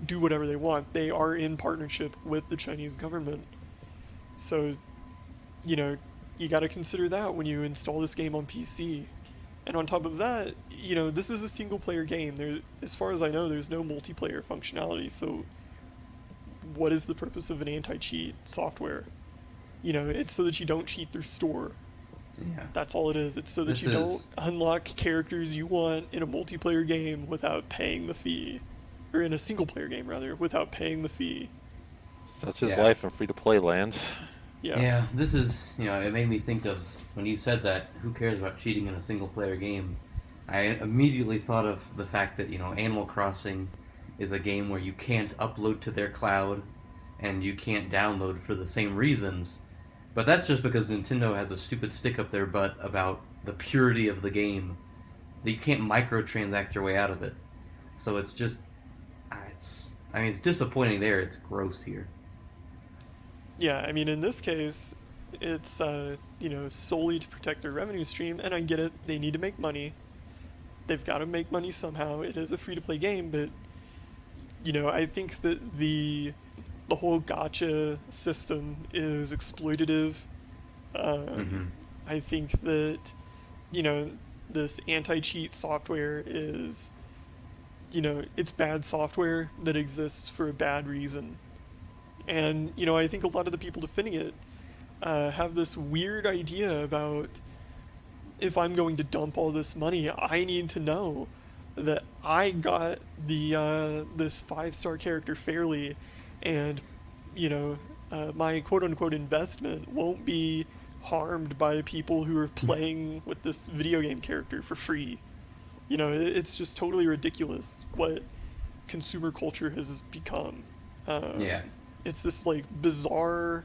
do whatever they want. They are in partnership with the Chinese government. So, you got to consider that when you install this game on PC. And on top of that, this is a single-player game. As far as I know, there's no multiplayer functionality. So, what is the purpose of an anti-cheat software? It's so that you don't cheat their store. Yeah. That's all it is. It's so that you don't unlock characters you want in a multiplayer game without paying the fee. Or in a single-player game, rather, without paying the fee. Such is life in free-to-play lands. Yeah, this is, it made me think of, when you said that, who cares about cheating in a single-player game? I immediately thought of the fact that, Animal Crossing is a game where you can't upload to their cloud, and you can't download for the same reasons. But that's just because Nintendo has a stupid stick up their butt about the purity of the game. that you can't microtransact your way out of it. So it's just, it's disappointing there. It's gross here. Yeah, I mean, in this case, it's solely to protect their revenue stream, and I get it. They need to make money. They've got to make money somehow. It is a free-to-play game, but I think that the whole gotcha system is exploitative. Mm-hmm. I think that this anti-cheat software is it's bad software that exists for a bad reason. And I think a lot of the people defending it have this weird idea about, if I'm going to dump all this money, I need to know that I got the this 5-star character fairly, and my quote unquote investment won't be harmed by people who are playing with this video game character for free. It's just totally ridiculous what consumer culture has become. Yeah. It's this like bizarre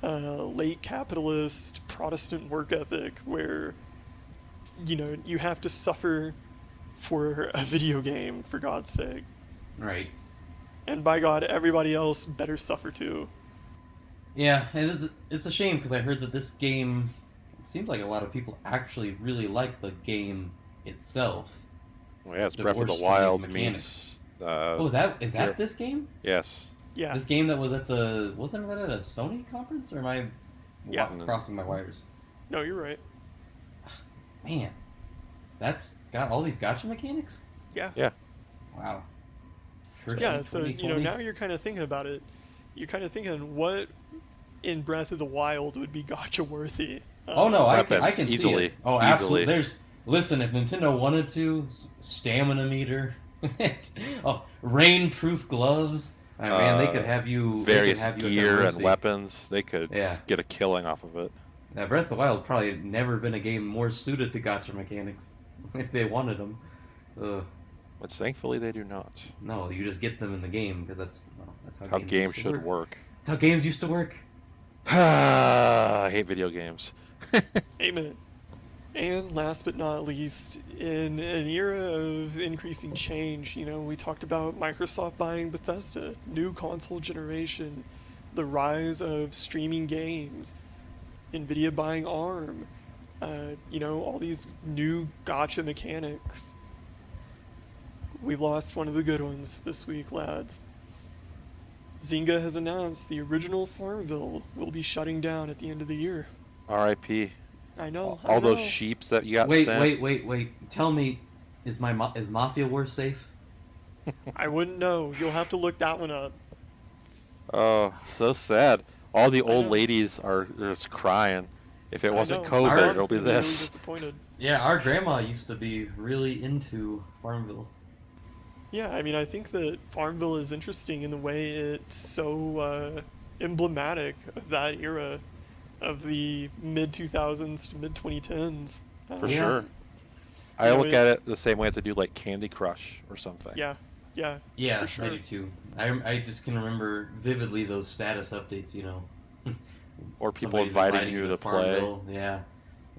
late capitalist Protestant work ethic where you have to suffer for a video game, for God's sake. Right. And by God, everybody else better suffer too. Yeah, it's a shame because I heard that this game, it seems like a lot of people actually really like the game itself. Well, yeah, it's Breath of the Divorced from these Wild mechanics. means. Is that this game? Yes. Yeah. This game that was wasn't that at a Sony conference, or am I Yeah. crossing my wires? No, you're right. Man, that's got all these gotcha mechanics? Yeah. Yeah. Wow. Yeah, so now you're kind of thinking about it. You're kind of thinking, what in Breath of the Wild would be gotcha worthy? Oh no, I Weapons, can easily, see it. Oh, easily. absolutely. Listen, if Nintendo wanted to, stamina meter, rain-proof gloves. Man, they could have you various they could have you at gear their and mercy. weapons. They could Yeah. get a killing off of it. Now, Breath of the Wild probably never been a game more suited to gotcha mechanics if they wanted them. But thankfully, they do not. No, you just get them in the game because that's How games games used to should work. That's how games used to work. I hate video games. Amen. And last but not least, in an era of increasing change, we talked about Microsoft buying Bethesda, new console generation, the rise of streaming games, NVidia buying ARM, all these new gotcha mechanics. We lost one of the good ones this week, lads. Zynga has announced the original Farmville will be shutting down at the end of the year. R.I.P. I know. All those sheeps that you got Wait, sent. wait. Tell me, is Mafia Wars safe? I wouldn't know. You'll have to look that one up. Oh, so sad. All the old know. ladies are just crying. If it wasn't I know. COVID, My mom's it'll be been really this. disappointed. Yeah, our grandma used to be really into Farmville. Yeah, I mean, I think that Farmville is interesting in the way it's so emblematic of that era of the mid-2000s to mid-2010s. For Yeah. sure. I know, look at it the same way as I do like Candy Crush or something. Yeah, Yeah, for sure. I do too. I just can remember vividly those status updates, Or people Somebody's inviting you to play. Farmville. Yeah.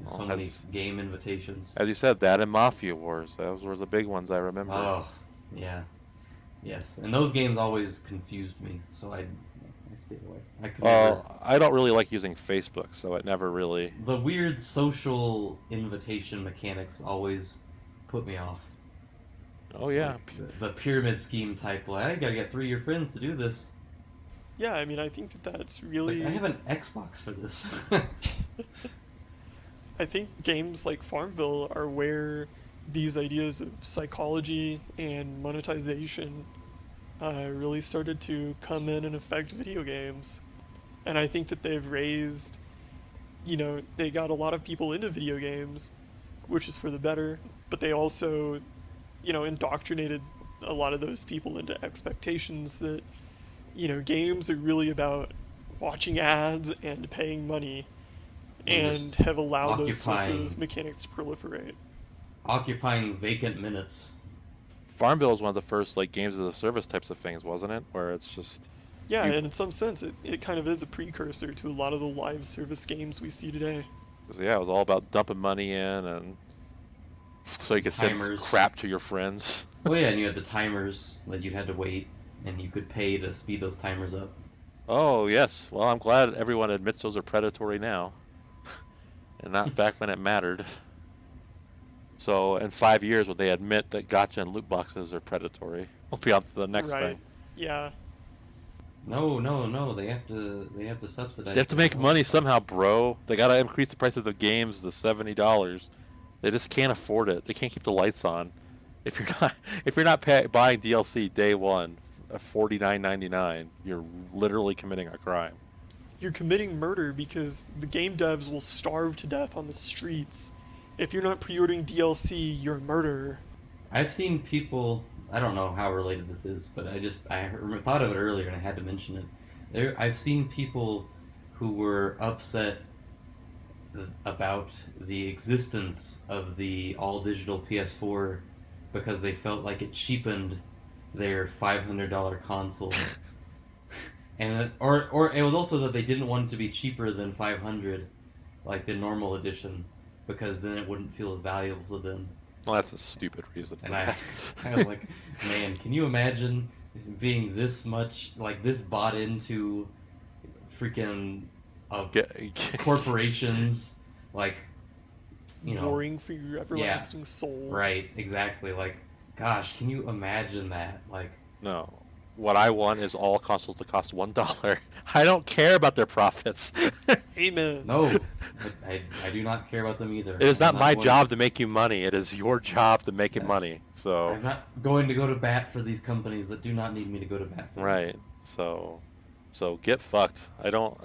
Well, So many has- game invitations. As you said, that and Mafia Wars. Those were the big ones I remember. Oh, yeah. Yes. And those games always confused me, so I stayed away. I could never... Well, I don't really like using Facebook, so it never really. The weird social invitation mechanics always put me off. Oh yeah. Like the pyramid scheme type. Well, I gotta get 3 of your friends to do this. Yeah, I mean, I think that that's It's really... like, I have an Xbox for this. I think games like Farmville are where these ideas of psychology and monetization really started to come in and affect video games. And I think that they've raised, they got a lot of people into video games, which is for the better, but they also, indoctrinated a lot of those people into expectations that, games are really about watching ads and paying money, and have allowed those sorts occupying- of mechanics to proliferate. Occupying vacant minutes. Farmville is one of the first like games as a service types of things, wasn't it? Where it's just Yeah, You- and in some sense, it kind of is a precursor to a lot of the live service games we see today. 'cause, yeah, it was all about dumping money in and so you could send Timers. crap to your friends. Oh yeah, and you had the timers that you had to wait, and you could pay to speed those timers up. Oh yes. Well, I'm glad everyone admits those are predatory now, and not back when it mattered. So in 5 years, when they admit that gotcha and loot boxes are predatory, we'll be on to the next Right. thing. Yeah. No, no, no. They have to subsidize. They have to their make money costs. somehow, bro. They gotta increase the price of the games to $70. They just can't afford it. They can't keep the lights on. If you're not buying DLC day one, $49.99, you're literally committing a crime. You're committing murder because the game devs will starve to death on the streets. If you're not pre-ordering DLC, you're a murderer. I've seen people. I don't know how related this is, but I thought of it earlier and I had to mention it. I've seen people who were upset about the existence of the all digital PS4 because they felt like it cheapened their $500 console. Or it was also that they didn't want it to be cheaper than 500, like the normal edition, because then it wouldn't feel as valuable to them. Well, that's a stupid reason for And that. I was like, man, can you imagine being this much like this bought into freaking corporations, like, you know, Warring for your everlasting soul. right, exactly. Like, gosh, can you imagine that? Like, No. What I want is all consoles to cost $1. I don't care about their profits. Amen. no, I do not care about them either. It is I'm not my going- job to make you money. It is your job to make it Yes. money. So I'm not going to go to bat for these companies that do not need me to go to bat for. them. right. So get fucked. I don't.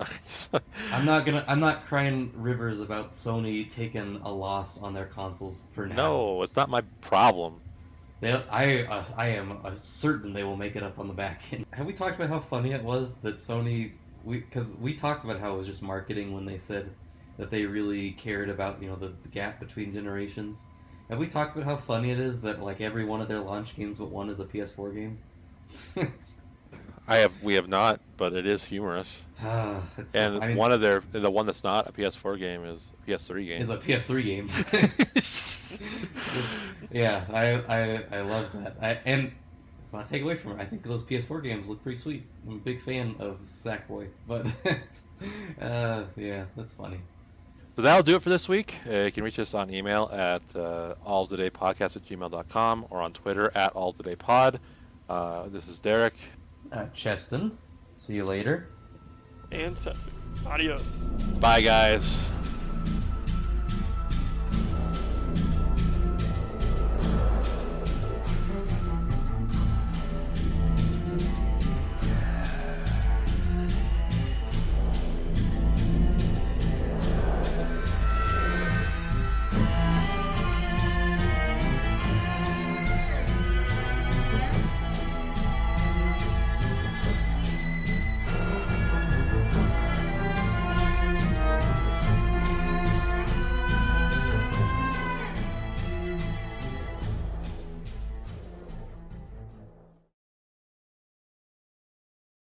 I'm not crying rivers about Sony taking a loss on their consoles for now. No, it's not my problem. I am certain they will make it up on the back end. Have we talked about how funny it was that Sony? Because we talked about how it was just marketing when they said that they really cared about the gap between generations. Have we talked about how funny it is that like every one of their launch games but one is a PS4 game? We have not, but it is humorous. And the one that's not a PS4 game is a PS3 game. Is a PS3 game. Yeah, I love that. And it's not a take away from it. I think those PS4 games look pretty sweet. I'm a big fan of Sackboy, but yeah, that's funny. So that'll do it for this week. You can reach us on email at alltodaypodcast@gmail.com or on Twitter at alltodaypod. This is Derek. Cheston, see you later. And Setzer. Adios. Bye, guys.